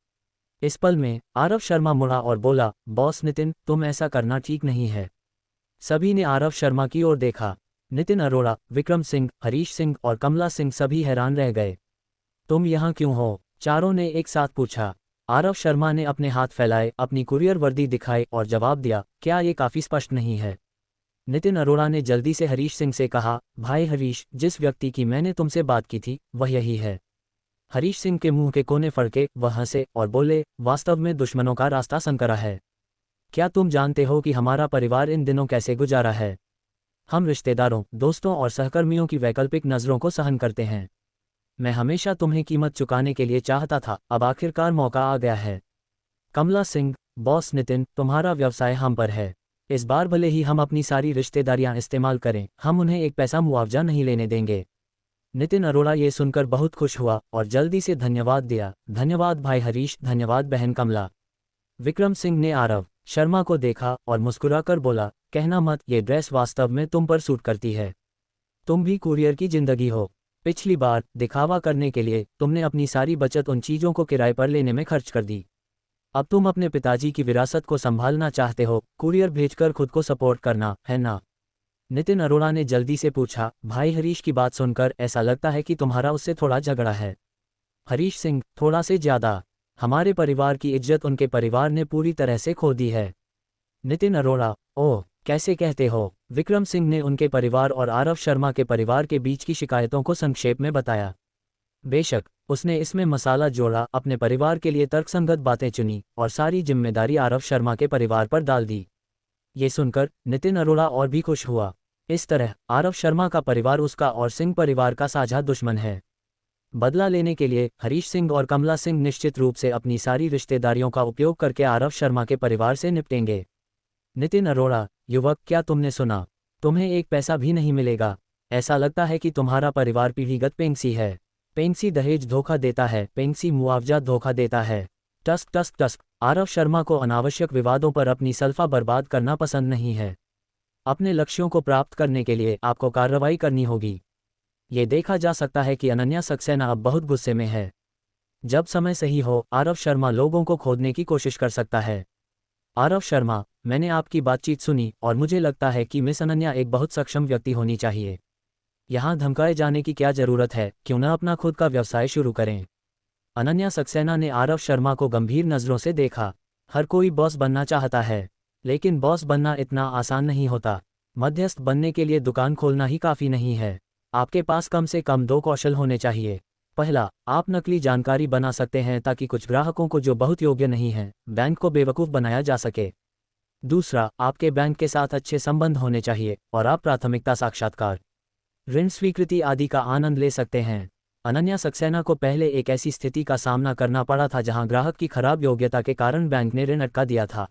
इस पल में आरव शर्मा मुड़ा और बोला, बॉस नितिन, तुम ऐसा करना ठीक नहीं है। सभी ने आरव शर्मा की ओर देखा। नितिन अरोड़ा, विक्रम सिंह, हरीश सिंह और कमला सिंह सभी हैरान रह गए। तुम यहाँ क्यों हो? चारों ने एक साथ पूछा। आरव शर्मा ने अपने हाथ फैलाए, अपनी कुरियर वर्दी दिखाई और जवाब दिया, क्या ये काफ़ी स्पष्ट नहीं है? नितिन अरोड़ा ने जल्दी से हरीश सिंह से कहा, भाई हरीश, जिस व्यक्ति की मैंने तुमसे बात की थी वह यही है। हरीश सिंह के मुंह के कोने फड़के, वह हंसे और बोले, वास्तव में दुश्मनों का रास्ता संकरा है। क्या तुम जानते हो कि हमारा परिवार इन दिनों कैसे गुजारा है? हम रिश्तेदारों, दोस्तों और सहकर्मियों की वैकल्पिक नज़रों को सहन करते हैं। मैं हमेशा तुम्हें कीमत चुकाने के लिए चाहता था, अब आखिरकार मौका आ गया है। कमला सिंह, बॉस नितिन, तुम्हारा व्यवसाय हम पर है। इस बार भले ही हम अपनी सारी रिश्तेदारियां इस्तेमाल करें, हम उन्हें एक पैसा मुआवजा नहीं लेने देंगे। नितिन अरोड़ा ये सुनकर बहुत खुश हुआ और जल्दी से धन्यवाद दिया। धन्यवाद भाई हरीश, धन्यवाद बहन कमला। विक्रम सिंह ने आरव शर्मा को देखा और मुस्कुराकर बोला, कहना मत, ये ड्रेस वास्तव में तुम पर सूट करती है। तुम भी कुरियर की जिंदगी हो। पिछली बार दिखावा करने के लिए तुमने अपनी सारी बचत उन चीज़ों को किराए पर लेने में खर्च कर दी। अब तुम अपने पिताजी की विरासत को संभालना चाहते हो, कुरियर भेजकर खुद को सपोर्ट करना, है ना? नितिन अरोड़ा ने जल्दी से पूछा, भाई हरीश की बात सुनकर ऐसा लगता है कि तुम्हारा उससे थोड़ा झगड़ा है। हरीश सिंह, थोड़ा से ज़्यादा। हमारे परिवार की इज्जत उनके परिवार ने पूरी तरह से खो दी है। नितिन अरोड़ा, ओह, कैसे कहते हो? विक्रम सिंह ने उनके परिवार और आरव शर्मा के परिवार के बीच की शिकायतों को संक्षेप में बताया। बेशक, उसने इसमें मसाला जोड़ा, अपने परिवार के लिए तर्कसंगत बातें चुनी और सारी जिम्मेदारी आरव शर्मा के परिवार पर डाल दी। ये सुनकर नितिन अरोड़ा और भी खुश हुआ। इस तरह आरव शर्मा का परिवार उसका और सिंह परिवार का साझा दुश्मन है। बदला लेने के लिए हरीश सिंह और कमला सिंह निश्चित रूप से अपनी सारी रिश्तेदारियों का उपयोग करके आरव शर्मा के परिवार से निपटेंगे। नितिन अरोड़ा, युवक, क्या तुमने सुना? तुम्हें एक पैसा भी नहीं मिलेगा। ऐसा लगता है कि तुम्हारा परिवार पीढ़ीगत पेंगसी है। पेंगसी दहेज धोखा देता है, पेंगसी मुआवजा धोखा देता है। Tusk tusk tusk. Aarav Sharma को अनावश्यक विवादों पर अपनी सल्फा बर्बाद करना पसंद नहीं है। अपने लक्ष्यों को प्राप्त करने के लिए आपको कार्रवाई करनी होगी। ये देखा जा सकता है कि अनन्या सक्सेना अब बहुत गुस्से में है। जब समय सही हो, आरव शर्मा लोगों को खोदने की कोशिश कर सकता है। आरव शर्मा, मैंने आपकी बातचीत सुनी और मुझे लगता है कि मिस अनन्या एक बहुत सक्षम व्यक्ति होनी चाहिए। यहाँ धमकाए जाने की क्या जरूरत है, क्यों न अपना खुद का व्यवसाय शुरू करें। अनन्या सक्सेना ने आरव शर्मा को गंभीर नज़रों से देखा। हर कोई बॉस बनना चाहता है, लेकिन बॉस बनना इतना आसान नहीं होता। मध्यस्थ बनने के लिए दुकान खोलना ही काफ़ी नहीं है। आपके पास कम से कम 2 कौशल होने चाहिए। पहला, आप नकली जानकारी बना सकते हैं ताकि कुछ ग्राहकों को जो बहुत योग्य नहीं हैं, बैंक को बेवकूफ़ बनाया जा सके। दूसरा, आपके बैंक के साथ अच्छे संबंध होने चाहिए और आप प्राथमिकता साक्षात्कार, ऋण स्वीकृति आदि का आनंद ले सकते हैं। अनन्या सक्सेना को पहले एक ऐसी स्थिति का सामना करना पड़ा था जहां ग्राहक की खराब योग्यता के कारण बैंक ने ऋण अटका दिया था।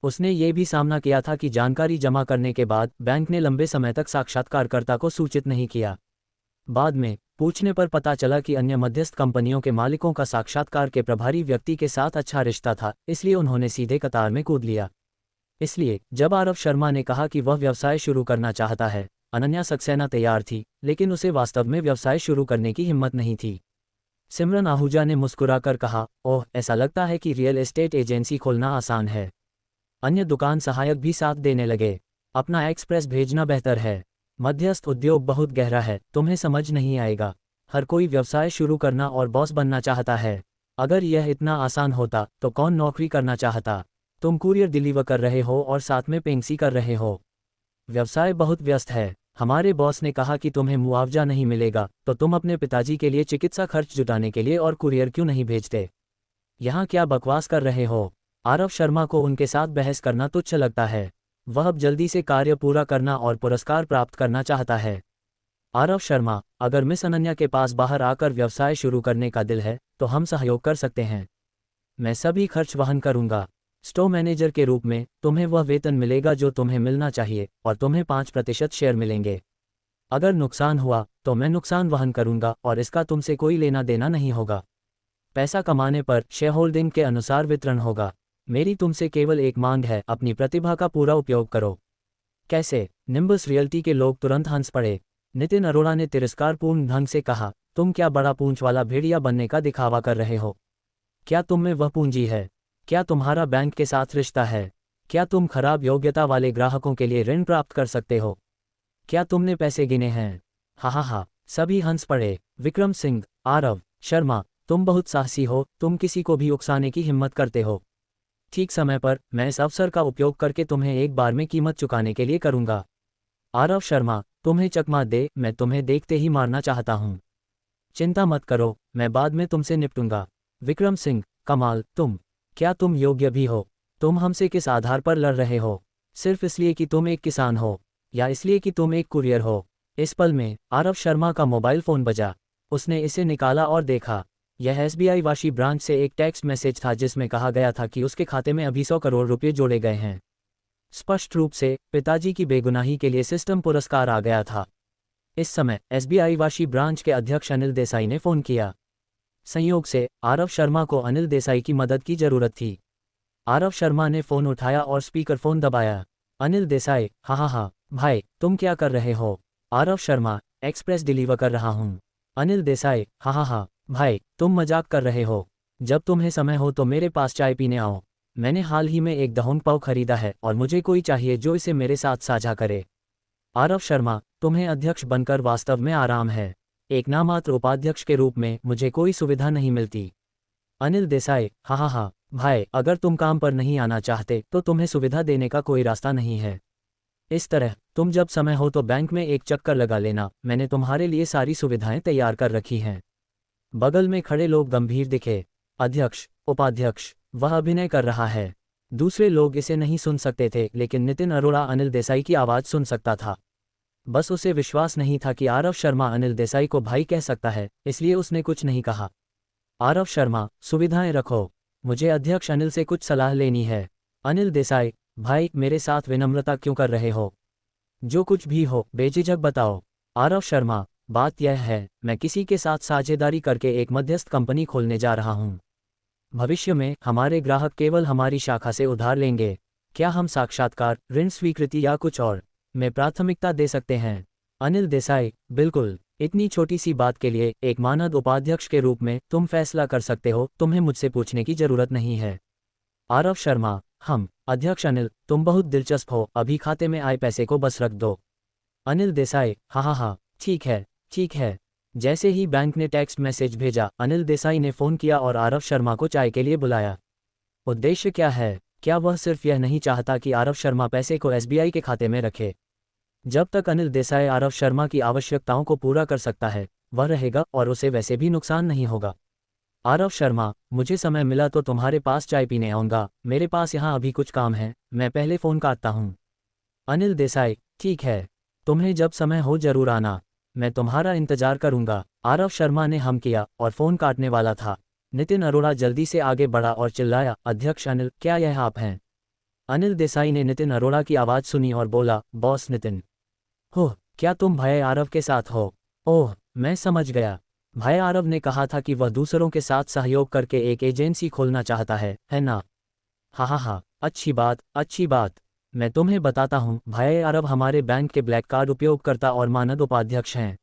उसने ये भी सामना किया था कि जानकारी जमा करने के बाद बैंक ने लंबे समय तक साक्षात्कारकर्ता को सूचित नहीं किया। बाद में पूछने पर पता चला कि अन्य मध्यस्थ कंपनियों के मालिकों का साक्षात्कार के प्रभारी व्यक्ति के साथ अच्छा रिश्ता था, इसलिए उन्होंने सीधे कतार में कूद लिया। इसलिए जब आरव शर्मा ने कहा कि वह व्यवसाय शुरू करना चाहता है, अनन्या सक्सेना तैयार थी, लेकिन उसे वास्तव में व्यवसाय शुरू करने की हिम्मत नहीं थी। सिमरन आहूजा ने मुस्कुराकर कहा, ओह, ऐसा लगता है कि रियल एस्टेट एजेंसी खोलना आसान है। अन्य दुकान सहायक भी साथ देने लगे। अपना एक्सप्रेस भेजना बेहतर है। मध्यस्थ उद्योग बहुत गहरा है, तुम्हें समझ नहीं आएगा। हर कोई व्यवसाय शुरू करना और बॉस बनना चाहता है। अगर यह इतना आसान होता तो कौन नौकरी करना चाहता? तुम कुरियर डिलीवर कर रहे हो और साथ में पेंगसी कर रहे हो। व्यवसाय बहुत व्यस्त है। हमारे बॉस ने कहा कि तुम्हें मुआवजा नहीं मिलेगा, तो तुम अपने पिताजी के लिए चिकित्सा खर्च जुटाने के लिए और कुरियर क्यों नहीं भेजते? यहाँ क्या बकवास कर रहे हो? आरव शर्मा को उनके साथ बहस करना तुच्छ लगता है। वह अब जल्दी से कार्य पूरा करना और पुरस्कार प्राप्त करना चाहता है। आरव शर्मा, अगर मिस अनन्या के पास बाहर आकर व्यवसाय शुरू करने का दिल है तो हम सहयोग कर सकते हैं। मैं सभी खर्च वहन करूंगा। स्टोर मैनेजर के रूप में तुम्हें वह वेतन मिलेगा जो तुम्हें मिलना चाहिए और तुम्हें 5% शेयर मिलेंगे। अगर नुकसान हुआ तो मैं नुकसान वहन करूंगा और इसका तुमसे कोई लेना देना नहीं होगा। पैसा कमाने पर शेयर होल्डिंग के अनुसार वितरण होगा। मेरी तुमसे केवल एक मांग है, अपनी प्रतिभा का पूरा उपयोग करो। कैसे? निम्बस रियल्टी के लोग तुरंत हंस पड़े। नितिन अरोड़ा ने तिरस्कारपूर्ण ढंग से कहा, तुम क्या बड़ा पूंछ वाला भेड़िया बनने का दिखावा कर रहे हो? क्या तुम में वह पूंजी है? क्या तुम्हारा बैंक के साथ रिश्ता है? क्या तुम खराब योग्यता वाले ग्राहकों के लिए ऋण प्राप्त कर सकते हो? क्या तुमने पैसे गिने हैं? हा, सभी हंस पड़े। विक्रम सिंह, आरव शर्मा, तुम बहुत साहसी हो, तुम किसी को भी उकसाने की हिम्मत करते हो। ठीक समय पर मैं इस अवसर का उपयोग करके तुम्हें एक बार में कीमत चुकाने के लिए करूंगा। आरव शर्मा, तुम्हें चकमा दे, मैं तुम्हें देखते ही मारना चाहता हूं। चिंता मत करो, मैं बाद में तुमसे निपटूंगा। विक्रम सिंह, कमाल, क्या तुम योग्य भी हो? तुम हमसे किस आधार पर लड़ रहे हो? सिर्फ इसलिए कि तुम एक किसान हो या इसलिए कि तुम एक कुरियर हो? इस पल में आरव शर्मा का मोबाइल फोन बजा। उसने इसे निकाला और देखा। यह एसबीआई वाशी ब्रांच से एक टेक्स्ट मैसेज था जिसमें कहा गया था कि उसके खाते में अभी 100 करोड़ रुपये जोड़े गए हैं। स्पष्ट रूप से पिताजी की बेगुनाही के लिए सिस्टम पुरस्कार आ गया था। इस समय एसबीआई वाशी ब्रांच के अध्यक्ष अनिल देसाई ने फोन किया। संयोग से आरव शर्मा को अनिल देसाई की मदद की जरूरत थी। आरव शर्मा ने फोन उठाया और स्पीकर फोन दबाया। अनिल देसाई, हाँ भाई, तुम क्या कर रहे हो? आरव शर्मा, एक्सप्रेस डिलीवर कर रहा हूँ। अनिल देसाई, हाँ भाई, तुम मजाक कर रहे हो। जब तुम्हें समय हो तो मेरे पास चाय पीने आओ। मैंने हाल ही में एक दहोंग पाव खरीदा है और मुझे कोई चाहिए जो इसे मेरे साथ साझा करे। आरव शर्मा, तुम्हें अध्यक्ष बनकर वास्तव में आराम है। एक नामात्र उपाध्यक्ष के रूप में मुझे कोई सुविधा नहीं मिलती। अनिल देसाई, हाँ भाई, अगर तुम काम पर नहीं आना चाहते तो तुम्हें सुविधा देने का कोई रास्ता नहीं है। इस तरह तुम जब समय हो तो बैंक में एक चक्कर लगा लेना, मैंने तुम्हारे लिए सारी सुविधाएं तैयार कर रखी हैं। बगल में खड़े लोग गंभीर दिखे। अध्यक्ष, उपाध्यक्ष, वह अभिनय कर रहा है। दूसरे लोग इसे नहीं सुन सकते थे, लेकिन नितिन अरोड़ा अनिल देसाई की आवाज़ सुन सकता था। बस उसे विश्वास नहीं था कि आरव शर्मा अनिल देसाई को भाई कह सकता है, इसलिए उसने कुछ नहीं कहा। आरव शर्मा, सुविधाएं रखो, मुझे अध्यक्ष अनिल से कुछ सलाह लेनी है। अनिल देसाई, भाई, मेरे साथ विनम्रता क्यों कर रहे हो? जो कुछ भी हो बेझिझक बताओ। आरव शर्मा, बात यह है, मैं किसी के साथ साझेदारी करके एक मध्यस्थ कंपनी खोलने जा रहा हूं। भविष्य में हमारे ग्राहक केवल हमारी शाखा से उधार लेंगे। क्या हम साक्षात्कार, ऋण स्वीकृति या कुछ और में प्राथमिकता दे सकते हैं? अनिल देसाई, बिल्कुल। इतनी छोटी सी बात के लिए एक मानद उपाध्यक्ष के रूप में तुम फैसला कर सकते हो, तुम्हें मुझसे पूछने की जरूरत नहीं है। आरव शर्मा, अध्यक्ष अनिल, तुम बहुत दिलचस्प हो, अभी खाते में आए पैसे को बस रख दो। अनिल देसाई, हाँ, ठीक है। जैसे ही बैंक ने टेक्स्ट मैसेज भेजा, अनिल देसाई ने फ़ोन किया और आरव शर्मा को चाय के लिए बुलाया। उद्देश्य क्या है? क्या वह सिर्फ यह नहीं चाहता कि आरव शर्मा पैसे को एसबीआई के खाते में रखे? जब तक अनिल देसाई आरव शर्मा की आवश्यकताओं को पूरा कर सकता है, वह रहेगा और उसे वैसे भी नुकसान नहीं होगा। आरव शर्मा, मुझे समय मिला तो तुम्हारे पास चाय पीने आऊँगा, मेरे पास यहाँ अभी कुछ काम है, मैं पहले फ़ोन काटता हूँ। अनिल देसाई, ठीक है, तुम्हें जब समय हो जरूर आना, मैं तुम्हारा इंतजार करूंगा। आरव शर्मा ने हम किया और फ़ोन काटने वाला था। नितिन अरोड़ा जल्दी से आगे बढ़ा और चिल्लाया, अध्यक्ष अनिल, क्या यह आप हैं? अनिल देसाई ने नितिन अरोड़ा की आवाज़ सुनी और बोला, बॉस नितिन। हो, क्या तुम भाई आरव के साथ हो? ओह, मैं समझ गया। भाई आरव ने कहा था कि वह दूसरों के साथ सहयोग करके एक एजेंसी खोलना चाहता है ना? हाँ, अच्छी बात। मैं तुम्हें बताता हूँ, भाई आरव हमारे बैंक के ब्लैक कार्ड उपयोगकर्ता और मानद उपाध्यक्ष हैं।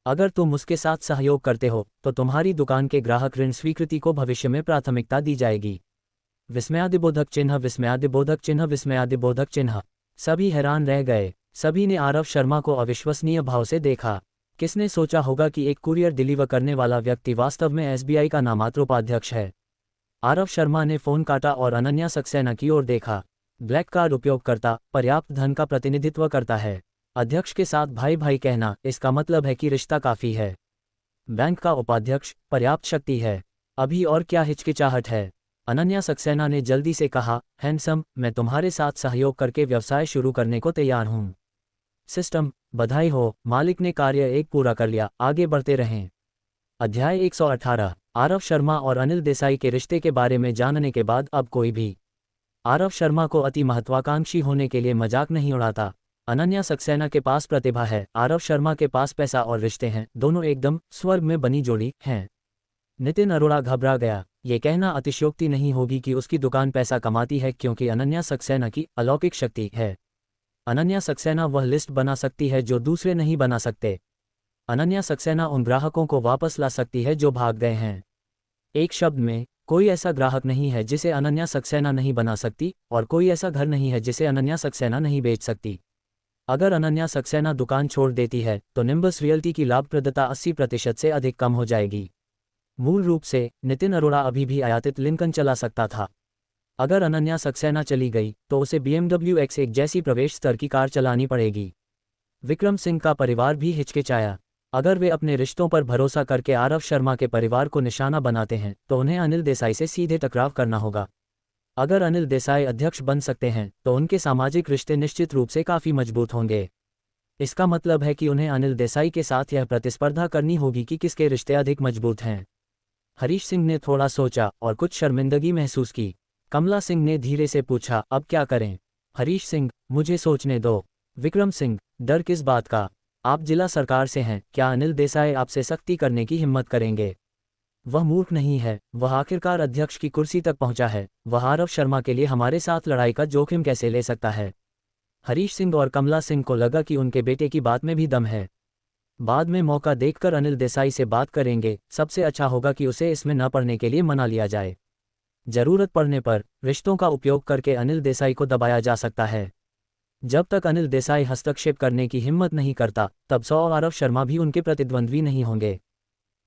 अगर तुम उसके साथ सहयोग करते हो तो तुम्हारी दुकान के ग्राहक ऋण स्वीकृति को भविष्य में प्राथमिकता दी जाएगी। विस्मयादिबोधक चिन्ह। सभी हैरान रह गए। सभी ने आरव शर्मा को अविश्वसनीय भाव से देखा। किसने सोचा होगा कि एक कुरियर डिलीवर करने वाला व्यक्ति वास्तव में एसबीआई का नामात्र उपाध्यक्ष है? आरव शर्मा ने फ़ोन काटा और अनन्या सक्सेना की ओर देखा। ब्लैक कार्ड उपयोगकर्ता पर्याप्त धन का प्रतिनिधित्व करता है। अध्यक्ष के साथ भाई कहना, इसका मतलब है कि रिश्ता काफ़ी है। बैंक का उपाध्यक्ष पर्याप्त शक्ति है। अभी और क्या हिचकिचाहट है? अनन्या सक्सेना ने जल्दी से कहा, हैंडसम, मैं तुम्हारे साथ सहयोग करके व्यवसाय शुरू करने को तैयार हूँ। सिस्टम, बधाई हो, मालिक ने कार्य एक पूरा कर लिया, आगे बढ़ते रहें। अध्याय 118। आरव शर्मा और अनिल देसाई के रिश्ते के बारे में जानने के बाद अब कोई भी आरव शर्मा को अति महत्वाकांक्षी होने के लिए मजाक नहीं उड़ाता। अनन्या सक्सेना के पास प्रतिभा है, आरव शर्मा के पास पैसा और रिश्ते हैं, दोनों एकदम स्वर्ग में बनी जोड़ी हैं। नितिन अरोड़ा घबरा गया। ये कहना अतिशयोक्ति नहीं होगी कि उसकी दुकान पैसा कमाती है, क्योंकि अनन्या सक्सेना की अलौकिक शक्ति है। अनन्या सक्सेना वह लिस्ट बना सकती है जो दूसरे नहीं बना सकते। अनन्या सक्सेना उन ग्राहकों को वापस ला सकती है जो भाग गए हैं। एक शब्द में, कोई ऐसा ग्राहक नहीं है जिसे अनन्या सक्सेना नहीं बना सकती, और कोई ऐसा घर नहीं है जिसे अनन्या सक्सेना नहीं बेच सकती। अगर अनन्या सक्सेना दुकान छोड़ देती है तो निम्बस रियल्टी की लाभप्रदता 80% से अधिक कम हो जाएगी। मूल रूप से नितिन अरोड़ा अभी भी आयातित लिंकन चला सकता था। अगर अनन्या सक्सेना चली गई तो उसे BMW X1 जैसी प्रवेश स्तर की कार चलानी पड़ेगी। विक्रम सिंह का परिवार भी हिचकिचाया। अगर वे अपने रिश्तों पर भरोसा करके आरव शर्मा के परिवार को निशाना बनाते हैं तो उन्हें अनिल देसाई से सीधे टकराव करना होगा। अगर अनिल देसाई अध्यक्ष बन सकते हैं तो उनके सामाजिक रिश्ते निश्चित रूप से काफ़ी मजबूत होंगे। इसका मतलब है कि उन्हें अनिल देसाई के साथ यह प्रतिस्पर्धा करनी होगी कि किसके रिश्ते अधिक मजबूत हैं। हरीश सिंह ने थोड़ा सोचा और कुछ शर्मिंदगी महसूस की। कमला सिंह ने धीरे से पूछा, अब क्या करें? हरीश सिंह, मुझे सोचने दो। विक्रम सिंह, डर किस बात का? आप जिला सरकार से हैं, क्या अनिल देसाई आपसे सख्ती करने की हिम्मत करेंगे? वह मूर्ख नहीं है, वह आखिरकार अध्यक्ष की कुर्सी तक पहुंचा है, वह आरव शर्मा के लिए हमारे साथ लड़ाई का जोखिम कैसे ले सकता है? हरीश सिंह और कमला सिंह को लगा कि उनके बेटे की बात में भी दम है। बाद में मौका देखकर अनिल देसाई से बात करेंगे, सबसे अच्छा होगा कि उसे इसमें न पड़ने के लिए मना लिया जाए। जरूरत पड़ने पर रिश्तों का उपयोग करके अनिल देसाई को दबाया जा सकता है। जब तक अनिल देसाई हस्तक्षेप करने की हिम्मत नहीं करता, तब और आरव शर्मा भी उनके प्रतिद्वंद्वी नहीं होंगे।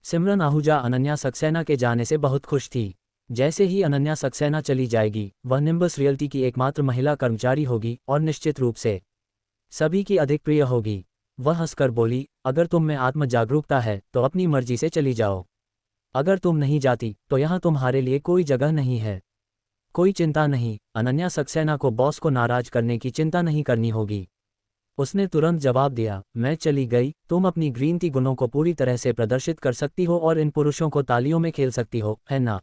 सिमरन आहूजा अनन्या सक्सेना के जाने से बहुत खुश थी। जैसे ही अनन्या सक्सेना चली जाएगी, वह निम्बस रियल्टी की एकमात्र महिला कर्मचारी होगी और निश्चित रूप से सभी की अधिक प्रिय होगी। वह हंसकर बोली, अगर तुम में आत्म जागरूकता है तो अपनी मर्जी से चली जाओ। अगर तुम नहीं जाती तो यहाँ तुम्हारे लिए कोई जगह नहीं है। कोई चिंता नहीं, अनन्या सक्सेना को बॉस को नाराज करने की चिंता नहीं करनी होगी। उसने तुरंत जवाब दिया, मैं चली गई, तुम अपनी ग्रीन टी गुणों को पूरी तरह से प्रदर्शित कर सकती हो और इन पुरुषों को तालियों में खेल सकती हो, है ना?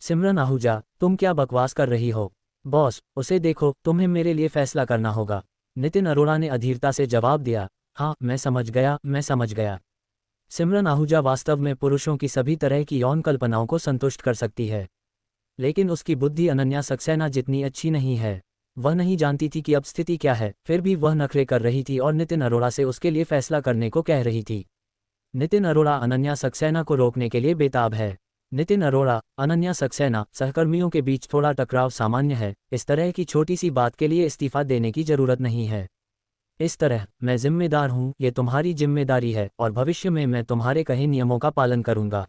सिमरन आहूजा, तुम क्या बकवास कर रही हो? बॉस, उसे देखो, तुम्हें मेरे लिए फैसला करना होगा। नितिन अरोड़ा ने अधीरता से जवाब दिया, हाँ मैं समझ गया। सिमरन आहूजा वास्तव में पुरुषों की सभी तरह की यौन कल्पनाओं को संतुष्ट कर सकती है, लेकिन उसकी बुद्धि अनन्या सक्सेना जितनी अच्छी नहीं है। वह नहीं जानती थी कि अब स्थिति क्या है, फिर भी वह नखरे कर रही थी और नितिन अरोड़ा से उसके लिए फैसला करने को कह रही थी। नितिन अरोड़ा अनन्या सक्सेना को रोकने के लिए बेताब है। नितिन अरोड़ा, अनन्या सक्सेना, सहकर्मियों के बीच थोड़ा टकराव सामान्य है, इस तरह की छोटी सी बात के लिए इस्तीफा देने की जरूरत नहीं है। इस तरह, मैं जिम्मेदार हूँ, ये तुम्हारी जिम्मेदारी है और भविष्य में मैं तुम्हारे कहे नियमों का पालन करूँगा।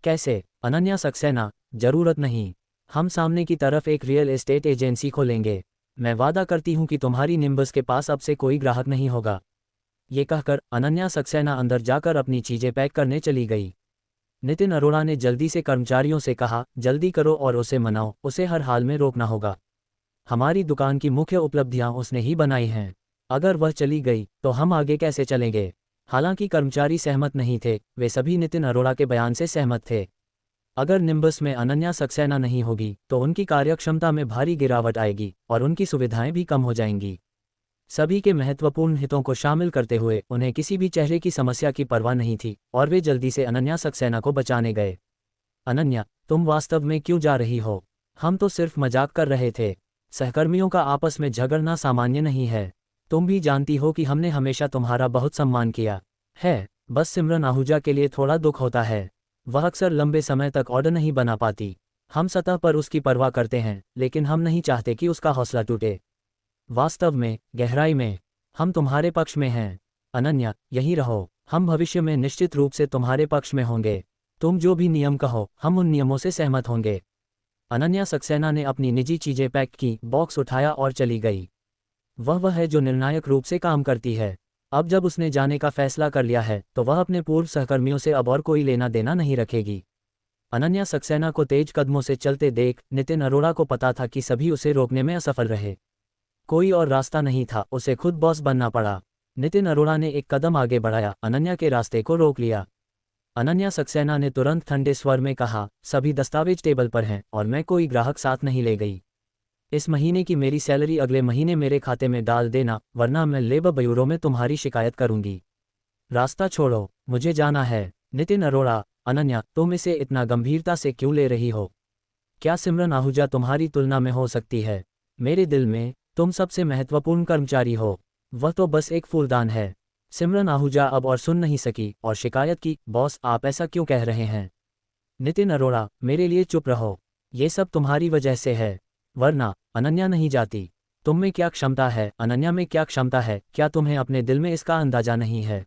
कैसे? अनन्या सक्सेना, जरूरत नहीं। हम सामने की तरफ एक रियल एस्टेट एजेंसी खोलेंगे। मैं वादा करती हूँ कि तुम्हारी निम्बस के पास अब से कोई ग्राहक नहीं होगा। ये कहकर अनन्या सक्सेना अंदर जाकर अपनी चीजें पैक करने चली गई। नितिन अरोड़ा ने जल्दी से कर्मचारियों से कहा, जल्दी करो और उसे मनाओ, उसे हर हाल में रोकना होगा। हमारी दुकान की मुख्य उपलब्धियां उसने ही बनाई हैं। अगर वह चली गई तो हम आगे कैसे चलेंगे? हालांकि कर्मचारी सहमत नहीं थे, वे सभी नितिन अरोड़ा के बयान से सहमत थे। अगर निम्बस में अनन्या सक्सेना नहीं होगी तो उनकी कार्यक्षमता में भारी गिरावट आएगी और उनकी सुविधाएं भी कम हो जाएंगी। सभी के महत्वपूर्ण हितों को शामिल करते हुए उन्हें किसी भी चेहरे की समस्या की परवाह नहीं थी और वे जल्दी से अनन्या सक्सेना को बचाने गए। अनन्या, तुम वास्तव में क्यों जा रही हो? हम तो सिर्फ मजाक कर रहे थे। सहकर्मियों का आपस में झगड़ना सामान्य नहीं है। तुम भी जानती हो कि हमने हमेशा तुम्हारा बहुत सम्मान किया है। बस सिमरन आहूजा के लिए थोड़ा दुख होता है। वह अक्सर लंबे समय तक ऑर्डर नहीं बना पाती। हम सतह पर उसकी परवाह करते हैं, लेकिन हम नहीं चाहते कि उसका हौसला टूटे। वास्तव में, गहराई में, हम तुम्हारे पक्ष में हैं। अनन्या, यहीं रहो, हम भविष्य में निश्चित रूप से तुम्हारे पक्ष में होंगे। तुम जो भी नियम कहो, हम उन नियमों से सहमत होंगे। अनन्या सक्सेना ने अपनी निजी चीजें पैक की, बॉक्स उठाया और चली गई। वह है जो निर्णायक रूप से काम करती है। अब जब उसने जाने का फैसला कर लिया है तो वह अपने पूर्व सहकर्मियों से अब और कोई लेना देना नहीं रखेगी। अनन्या सक्सेना को तेज कदमों से चलते देख नितिन अरोड़ा को पता था कि सभी उसे रोकने में असफल रहे। कोई और रास्ता नहीं था, उसे खुद बॉस बनना पड़ा। नितिन अरोड़ा ने एक कदम आगे बढ़ाया, अनन्या के रास्ते को रोक लिया। अनन्या सक्सेना ने तुरंत ठंडे स्वर में कहा, सभी दस्तावेज टेबल पर हैं और मैं कोई ग्राहक साथ नहीं ले गई। इस महीने की मेरी सैलरी अगले महीने मेरे खाते में डाल देना, वरना मैं लेबर ब्यूरो में तुम्हारी शिकायत करूंगी। रास्ता छोड़ो, मुझे जाना है। नितिन अरोड़ा। अनन्या, तुम इसे इतना गंभीरता से क्यों ले रही हो? क्या सिमरन आहूजा तुम्हारी तुलना में हो सकती है? मेरे दिल में तुम सबसे महत्वपूर्ण कर्मचारी हो, वह तो बस एक फूलदान है। सिमरन आहूजा अब और सुन नहीं सकी और शिकायत की, बॉस आप ऐसा क्यों कह रहे हैं? नितिन अरोड़ा, मेरे लिए चुप रहो, ये सब तुम्हारी वजह से है, वरना अनन्या नहीं जाती। तुम में क्या क्षमता है, अनन्या में क्या क्षमता है, क्या तुम्हें अपने दिल में इसका अंदाजा नहीं है?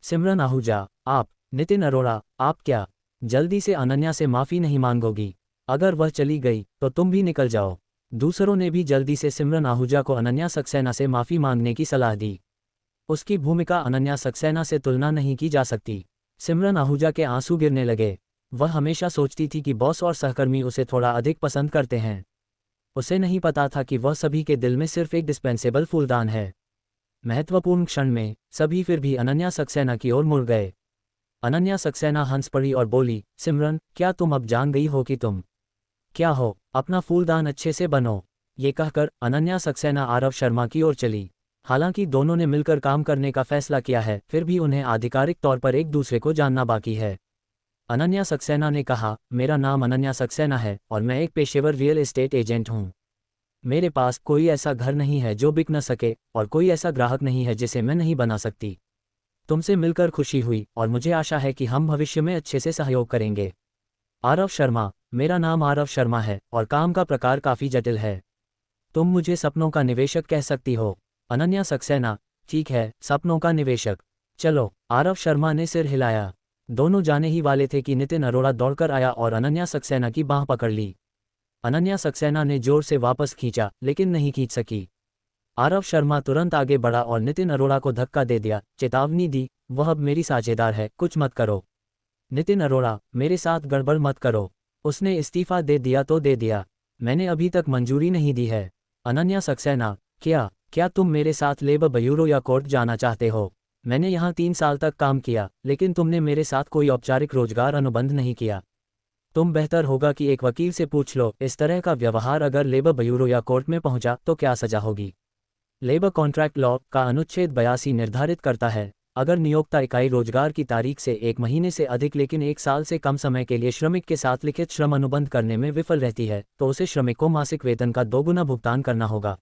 सिमरन आहूजा, आप। नितिन अरोड़ा, आप क्या जल्दी से अनन्या से माफ़ी नहीं मांगोगी? अगर वह चली गई तो तुम भी निकल जाओ। दूसरों ने भी जल्दी से सिमरन आहूजा को अनन्या सक्सेना से माफ़ी मांगने की सलाह दी। उसकी भूमिका अनन्या सक्सेना से तुलना नहीं की जा सकती। सिमरन आहूजा के आंसू गिरने लगे। वह हमेशा सोचती थी कि बॉस और सहकर्मी उसे थोड़ा अधिक पसंद करते हैं। उसे नहीं पता था कि वह सभी के दिल में सिर्फ एक डिस्पेंसेबल फूलदान है। महत्वपूर्ण क्षण में सभी फिर भी अनन्या सक्सेना की ओर मुड़ गए। अनन्या सक्सेना हंस पड़ी और बोली, सिमरन, क्या तुम अब जान गई हो कि तुम क्या हो? अपना फूलदान अच्छे से बनो। ये कहकर अनन्या सक्सेना आरव शर्मा की ओर चली। हालांकि दोनों ने मिलकर काम करने का फैसला किया है, फिर भी उन्हें आधिकारिक तौर पर एक दूसरे को जानना बाकी है। अनन्या सक्सेना ने कहा, मेरा नाम अनन्या सक्सेना है और मैं एक पेशेवर रियल एस्टेट एजेंट हूँ। मेरे पास कोई ऐसा घर नहीं है जो बिक न सके और कोई ऐसा ग्राहक नहीं है जिसे मैं नहीं बना सकती। तुमसे मिलकर खुशी हुई और मुझे आशा है कि हम भविष्य में अच्छे से सहयोग करेंगे। आरव शर्मा। मेरा नाम आरव शर्मा है और काम का प्रकार काफ़ी जटिल है। तुम मुझे सपनों का निवेशक कह सकती हो। अनन्या सक्सेना, ठीक है, सपनों का निवेशक। चलो। आरव शर्मा ने सिर हिलाया। दोनों जाने ही वाले थे कि नितिन अरोड़ा दौड़कर आया और अनन्या सक्सेना की बांह पकड़ ली। अनन्या सक्सेना ने जोर से वापस खींचा, लेकिन नहीं खींच सकी। आरव शर्मा तुरंत आगे बढ़ा और नितिन अरोड़ा को धक्का दे दिया, चेतावनी दी, वह अब मेरी साझेदार है, कुछ मत करो। नितिन अरोड़ा, मेरे साथ गड़बड़ मत करो। उसने इस्तीफा दे दिया तो दे दिया, मैंने अभी तक मंजूरी नहीं दी है। अनन्या सक्सेना, क्या तुम मेरे साथ लेबर ब्यूरो या कोर्ट जाना चाहते हो? मैंने यहाँ 3 साल तक काम किया, लेकिन तुमने मेरे साथ कोई औपचारिक रोजगार अनुबंध नहीं किया। तुम बेहतर होगा कि एक वकील से पूछ लो, इस तरह का व्यवहार अगर लेबर ब्यूरो या कोर्ट में पहुंचा तो क्या सजा होगी। लेबर कॉन्ट्रैक्ट लॉ का अनुच्छेद 82 निर्धारित करता है, अगर नियोक्ता इकाई रोजगार की तारीख से 1 महीने से अधिक लेकिन 1 साल से कम समय के लिए श्रमिक के साथ लिखित श्रम अनुबंध करने में विफल रहती है, तो उसे श्रमिक को मासिक वेतन का 2 गुना भुगतान करना होगा।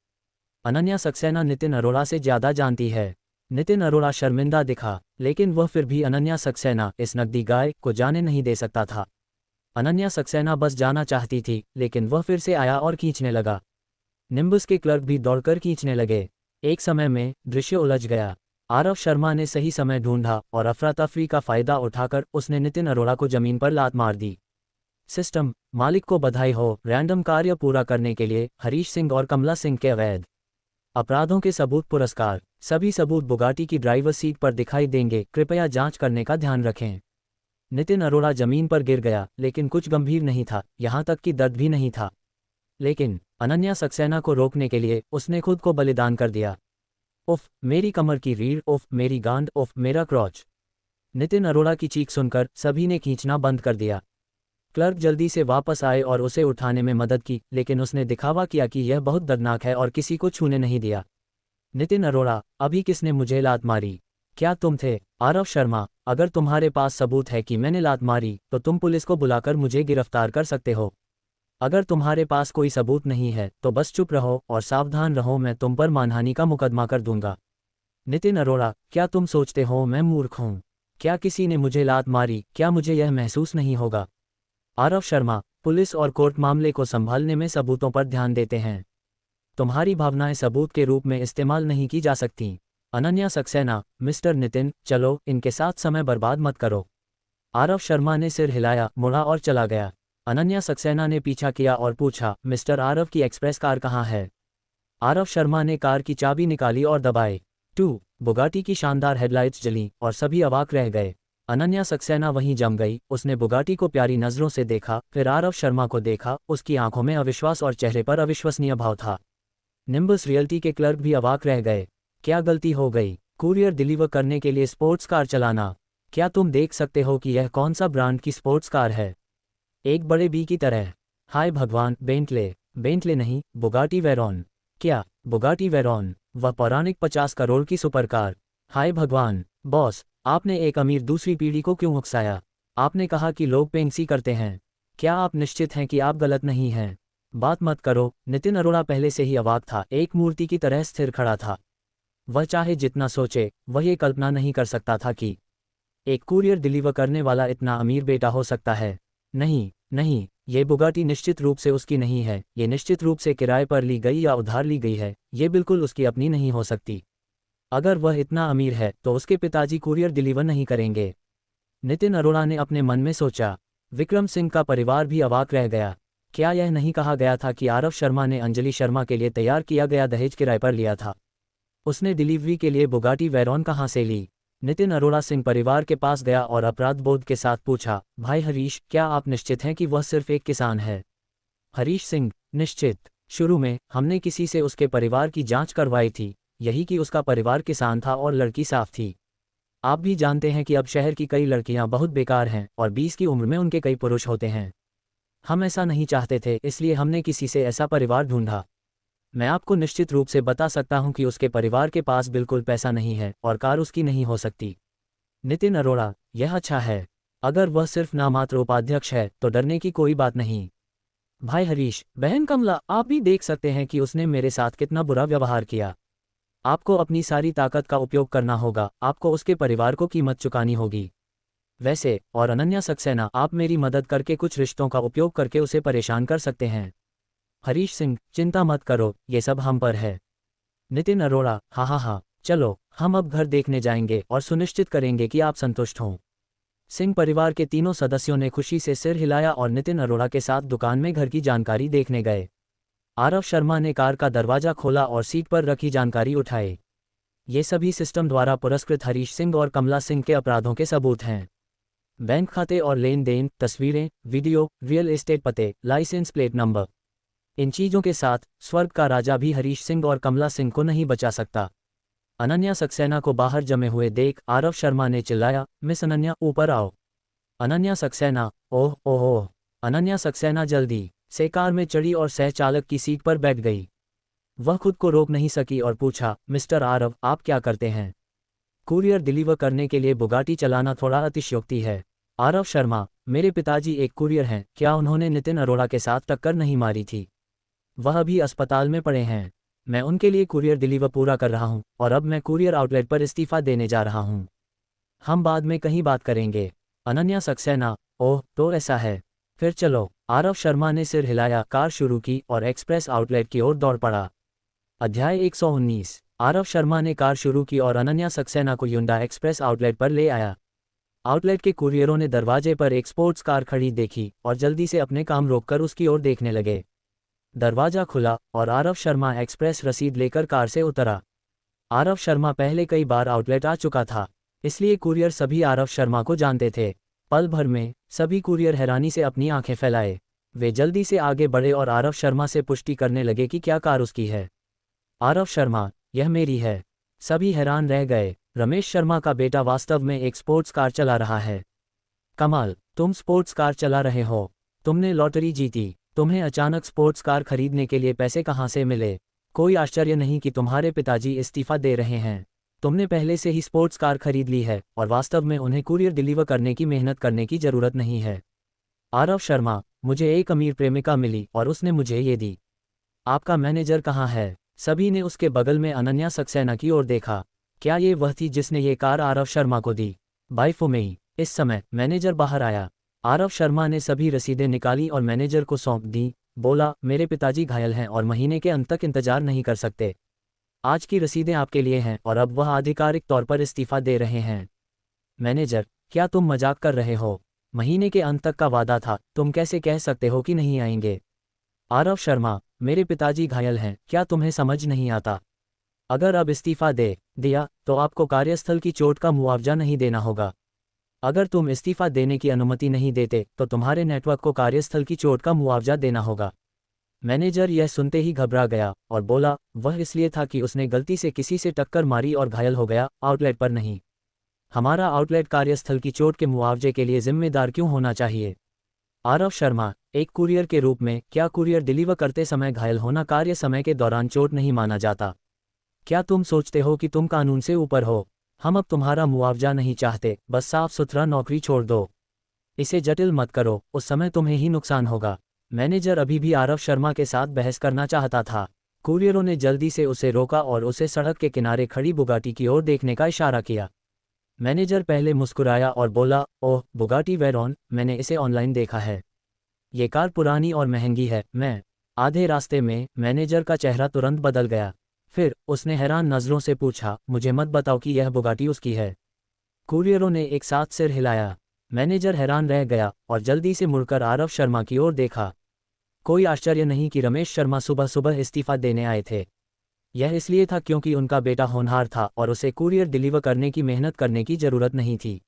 अनन्या सक्सेना नितिन अरोड़ा से ज़्यादा जानती है। नितिन अरोड़ा शर्मिंदा दिखा, लेकिन वह फिर भी अनन्या सक्सेना, इस नकदी गाय, को जाने नहीं दे सकता था। अनन्या सक्सेना बस जाना चाहती थी, लेकिन वह फिर से आया और खींचने लगा। निम्बस के क्लर्क भी दौड़कर खींचने लगे। एक समय में दृश्य उलझ गया। आरव शर्मा ने सही समय ढूंढा और अफरा तफरी का फायदा उठाकर उसने नितिन अरोड़ा को जमीन पर लात मार दी। सिस्टम, मालिक को बधाई हो, रैंडम कार्य पूरा करने के लिए हरीश सिंह और कमला सिंह के अवैध अपराधों के सबूत पुरस्कार। सभी सबूत बुगाटी की ड्राइवर सीट पर दिखाई देंगे, कृपया जांच करने का ध्यान रखें। नितिन अरोड़ा जमीन पर गिर गया, लेकिन कुछ गंभीर नहीं था, यहाँ तक कि दर्द भी नहीं था। लेकिन अनन्या सक्सेना को रोकने के लिए उसने खुद को बलिदान कर दिया। उफ, मेरी कमर की रीढ़, उफ, मेरी गांड, उफ, मेरा क्रॉच। नितिन अरोड़ा की चीख सुनकर सभी ने खींचना बंद कर दिया। क्लर्क जल्दी से वापस आए और उसे उठाने में मदद की, लेकिन उसने दिखावा किया कि यह बहुत दर्दनाक है और किसी को छूने नहीं दिया। नितिन अरोड़ा, अभी किसने मुझे लात मारी? क्या तुम थे? आरव शर्मा, अगर तुम्हारे पास सबूत है कि मैंने लात मारी तो तुम पुलिस को बुलाकर मुझे गिरफ्तार कर सकते हो। अगर तुम्हारे पास कोई सबूत नहीं है तो बस चुप रहो और सावधान रहो, मैं तुम पर मानहानि का मुकदमा कर दूंगा। नितिन अरोड़ा, क्या तुम सोचते हो मैं मूर्ख हूं? क्या किसी ने मुझे लात मारी, क्या मुझे यह महसूस नहीं होगा? आरव शर्मा, पुलिस और कोर्ट मामले को संभालने में सबूतों पर ध्यान देते हैं। तुम्हारी भावनाएं सबूत के रूप में इस्तेमाल नहीं की जा सकती। अनन्या सक्सेना, मिस्टर नितिन, चलो, इनके साथ समय बर्बाद मत करो। आरव शर्मा ने सिर हिलाया, मुड़ा और चला गया। अनन्या सक्सेना ने पीछा किया और पूछा, मिस्टर आरव की एक्सप्रेस कार कहाँ है? आरव शर्मा ने कार की चाबी निकाली और दबाए। बुगाटी की शानदार हेडलाइट्स जलीं और सभी अवाक रह गए। अनन्या सक्सेना वहीं जम गई। उसने बुगाटी को प्यारी नजरों से देखा, फिर आरव शर्मा को देखा। उसकी आंखों में अविश्वास और चेहरे पर अविश्वसनीय भाव था। निम्बस रियल्टी के क्लर्क भी अवाक रह गए। क्या गलती हो गई? कुरियर डिलीवर करने के लिए स्पोर्ट्स कार चलाना? क्या तुम देख सकते हो कि यह कौन सा ब्रांड की स्पोर्ट्स कार है? एक बड़े बी की तरह। हाय भगवान, बेंटले। बेंटले नहीं, बुगाटी वेरॉन। क्या बुगाटी वेरॉन? वह पौराणिक 50 करोड़ की सुपरकार। हाय भगवान! बॉस, आपने एक अमीर दूसरी पीढ़ी को क्यों उकसाया? आपने कहा कि लोग पेंगसी करते हैं। क्या आप निश्चित हैं कि आप गलत नहीं हैं? बात मत करो। नितिन अरोड़ा पहले से ही अवाक था, एक मूर्ति की तरह स्थिर खड़ा था। वह चाहे जितना सोचे, वह ये कल्पना नहीं कर सकता था कि एक कुरियर डिलीवर करने वाला इतना अमीर बेटा हो सकता है। नहीं नहीं, ये बुगाटी निश्चित रूप से उसकी नहीं है, ये निश्चित रूप से किराए पर ली गई या उधार ली गई है, ये बिल्कुल उसकी अपनी नहीं हो सकती। अगर वह इतना अमीर है तो उसके पिताजी कुरियर डिलीवर नहीं करेंगे। नितिन अरोड़ा ने अपने मन में सोचा। विक्रम सिंह का परिवार भी अवाक रह गया। क्या यह नहीं कहा गया था कि आरव शर्मा ने अंजलि शर्मा के लिए तैयार किया गया दहेज किराए पर लिया था? उसने डिलीवरी के लिए बुगाटी वेरॉन कहाँ से ली? नितिन अरोड़ा सिंह परिवार के पास गया और अपराध बोध के साथ पूछा, भाई हरीश, क्या आप निश्चित हैं कि वह सिर्फ एक किसान है? हरीश सिंह: निश्चित। शुरू में हमने किसी से उसके परिवार की जांच करवाई थी, यही कि उसका परिवार किसान था और लड़की साफ थी। आप भी जानते हैं कि अब शहर की कई लड़कियां बहुत बेकार हैं और 20 की उम्र में उनके कई पुरुष होते हैं। हम ऐसा नहीं चाहते थे, इसलिए हमने किसी से ऐसा परिवार ढूंढा। मैं आपको निश्चित रूप से बता सकता हूं कि उसके परिवार के पास बिल्कुल पैसा नहीं है और कार उसकी नहीं हो सकती। नितिन अरोड़ा: यह अच्छा है। अगर वह सिर्फ नामात्र उपाध्यक्ष है तो डरने की कोई बात नहीं। भाई हरीश, बहन कमला, आप भी देख सकते हैं कि उसने मेरे साथ कितना बुरा व्यवहार किया। आपको अपनी सारी ताकत का उपयोग करना होगा, आपको उसके परिवार को कीमत चुकानी होगी। वैसे, और अनन्या सक्सेना, आप मेरी मदद करके कुछ रिश्तों का उपयोग करके उसे परेशान कर सकते हैं। हरीश सिंह: चिंता मत करो, ये सब हम पर है। नितिन अरोड़ा: हाँ, चलो हम अब घर देखने जाएंगे और सुनिश्चित करेंगे कि आप संतुष्ट हों। सिंह परिवार के तीनों सदस्यों ने खुशी से सिर हिलाया और नितिन अरोड़ा के साथ दुकान में घर की जानकारी देखने गए। आरव शर्मा ने कार का दरवाजा खोला और सीट पर रखी जानकारी उठाए। ये सभी सिस्टम द्वारा पुरस्कृत हरीश सिंह और कमला सिंह के अपराधों के सबूत हैं। बैंक खाते और लेन देन, तस्वीरें, वीडियो, रियल एस्टेट पते, लाइसेंस प्लेट नंबर। इन चीजों के साथ स्वर्ग का राजा भी हरीश सिंह और कमला सिंह को नहीं बचा सकता। अनन्या सक्सेना को बाहर जमे हुए देख आरव शर्मा ने चिल्लाया, मिस अनन्या, ऊपर आओ। अनन्या सक्सेना: ओह ओह ओह। अनन्या सक्सेना जल्दी से कार में चढ़ी और सह चालक की सीट पर बैठ गई। वह खुद को रोक नहीं सकी और पूछा, मिस्टर आरव, आप क्या करते हैं? कुरियर डिलीवर करने के लिए बुगाटी चलाना थोड़ा अतिशयोक्ति है। आरव शर्मा: मेरे पिताजी एक कुरियर हैं, क्या उन्होंने नितिन अरोड़ा के साथ टक्कर नहीं मारी थी? वह अभी अस्पताल में पड़े हैं। मैं उनके लिए कुरियर डिलीवर पूरा कर रहा हूं और अब मैं कुरियर आउटलेट पर इस्तीफा देने जा रहा हूं। हम बाद में कहीं बात करेंगे। अनन्या सक्सेना: ओह, तो ऐसा है, फिर चलो। आरव शर्मा ने सिर हिलाया, कार शुरू की और एक्सप्रेस आउटलेट की ओर दौड़ पड़ा। अध्याय 119। आरव शर्मा ने कार शुरू की और अनन्या सक्सेना को युंडा एक्सप्रेस आउटलेट पर ले आया। आउटलेट के कुरियरों ने दरवाजे पर एक स्पोर्ट्स कार खड़ी देखी और जल्दी से अपने काम रोककर उसकी ओर देखने लगे। दरवाजा खुला और आरव शर्मा एक्सप्रेस रसीद लेकर कार से उतरा। आरव शर्मा पहले कई बार आउटलेट आ चुका था, इसलिए कुरियर सभी आरव शर्मा को जानते थे। पल भर में सभी कुरियर हैरानी से अपनी आंखें फैलाए। वे जल्दी से आगे बढ़े और आरव शर्मा से पुष्टि करने लगे कि क्या कार उसकी है। आरव शर्मा: यह मेरी है। सभी हैरान रह गए। रमेश शर्मा का बेटा वास्तव में एक स्पोर्ट्स कार चला रहा है। कमाल, तुम स्पोर्ट्स कार चला रहे हो? तुमने लॉटरी जीती। तुम्हें अचानक स्पोर्ट्स कार खरीदने के लिए पैसे कहाँ से मिले? कोई आश्चर्य नहीं कि तुम्हारे पिताजी इस्तीफा दे रहे हैं। तुमने पहले से ही स्पोर्ट्स कार खरीद ली है और वास्तव में उन्हें कुरियर डिलीवर करने की मेहनत करने की जरूरत नहीं है। आरव शर्मा: मुझे एक अमीर प्रेमिका मिली और उसने मुझे ये दी। आपका मैनेजर कहाँ है? सभी ने उसके बगल में अनन्या सक्सेना की ओर देखा। क्या ये वह थी जिसने ये कार आरव शर्मा को दी? बाय फुमेई। इस समय मैनेजर बाहर आया। आरव शर्मा ने सभी रसीदें निकाली और मैनेजर को सौंप दी। बोला, मेरे पिताजी घायल हैं और महीने के अंत तक इंतजार नहीं कर सकते। आज की रसीदें आपके लिए हैं और अब वह आधिकारिक तौर पर इस्तीफा दे रहे हैं। मैनेजर: क्या तुम मजाक कर रहे हो? महीने के अंत तक का वादा था, तुम कैसे कह सकते हो कि नहीं आएंगे? आरव शर्मा: मेरे पिताजी घायल हैं, क्या तुम्हें समझ नहीं आता? अगर अब इस्तीफा दे दिया तो आपको कार्यस्थल की चोट का मुआवजा नहीं देना होगा। अगर तुम इस्तीफा देने की अनुमति नहीं देते तो तुम्हारे नेटवर्क को कार्यस्थल की चोट का मुआवजा देना होगा। मैनेजर यह सुनते ही घबरा गया और बोला, वह इसलिए था कि उसने गलती से किसी से टक्कर मारी और घायल हो गया, आउटलेट पर नहीं। हमारा आउटलेट कार्यस्थल की चोट के मुआवजे के लिए जिम्मेदार क्यों होना चाहिए? आरव शर्मा, एक कुरियर के रूप में, क्या कुरियर डिलीवर करते समय घायल होना कार्य समय के दौरान चोट नहीं माना जाता? क्या तुम सोचते हो कि तुम कानून से ऊपर हो? हम अब तुम्हारा मुआवजा नहीं चाहते, बस साफ सुथरा नौकरी छोड़ दो। इसे जटिल मत करो, उस समय तुम्हें ही नुकसान होगा। मैनेजर अभी भी आरव शर्मा के साथ बहस करना चाहता था। कुरियरों ने जल्दी से उसे रोका और उसे सड़क के किनारे खड़ी बुगाटी की ओर देखने का इशारा किया। मैनेजर पहले मुस्कुराया और बोला, ओह बुगाटी वेरॉन, मैंने इसे ऑनलाइन देखा है। ये कार पुरानी और महंगी है। मैं आधे रास्ते में मैनेजर का चेहरा तुरंत बदल गया। फिर उसने हैरान नज़रों से पूछा, मुझे मत बताओ कि यह बुगाटी उसकी है। कुरियरों ने एक साथ सिर हिलाया। मैनेजर हैरान रह गया और जल्दी से मुड़कर आरव शर्मा की ओर देखा। कोई आश्चर्य नहीं कि रमेश शर्मा सुबह सुबह इस्तीफा देने आए थे। यह इसलिए था क्योंकि उनका बेटा होनहार था और उसे कुरियर डिलीवर करने की मेहनत करने की जरूरत नहीं थी।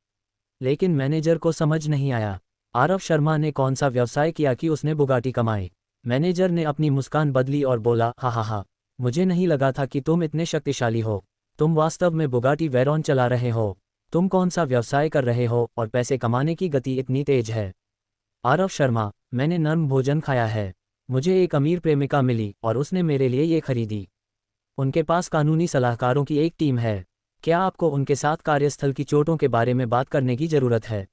लेकिन मैनेजर को समझ नहीं आया, आरव शर्मा ने कौन सा व्यवसाय किया कि उसने बुगाटी कमाई। मैनेजर ने अपनी मुस्कान बदली और बोला, हा हा हा, मुझे नहीं लगा था कि तुम इतने शक्तिशाली हो। तुम वास्तव में बुगाटी वेरॉन चला रहे हो। तुम कौन सा व्यवसाय कर रहे हो और पैसे कमाने की गति इतनी तेज है? आरव शर्मा, मैंने नर्म भोजन खाया है। मुझे एक अमीर प्रेमिका मिली और उसने मेरे लिए ये खरीदी। उनके पास कानूनी सलाहकारों की एक टीम है। क्या आपको उनके साथ कार्यस्थल की चोटों के बारे में बात करने की जरूरत है?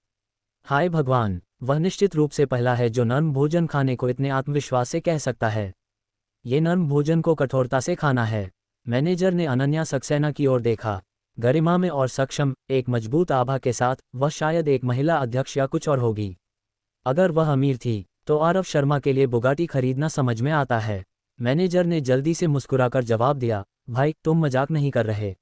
हाय भगवान, वह निश्चित रूप से पहला है जो नर्म भोजन खाने को इतने आत्मविश्वास से कह सकता है। ये नर्म भोजन को कठोरता से खाना है। मैनेजर ने अनन्या सक्सेना की ओर देखा। गरिमा में और सक्षम, एक मजबूत आभा के साथ, वह शायद एक महिला अध्यक्ष या कुछ और होगी। अगर वह अमीर थी तो आरव शर्मा के लिए बुगाटी खरीदना समझ में आता है। मैनेजर ने जल्दी से मुस्कुराकर जवाब दिया, भाई तुम मजाक नहीं कर रहे।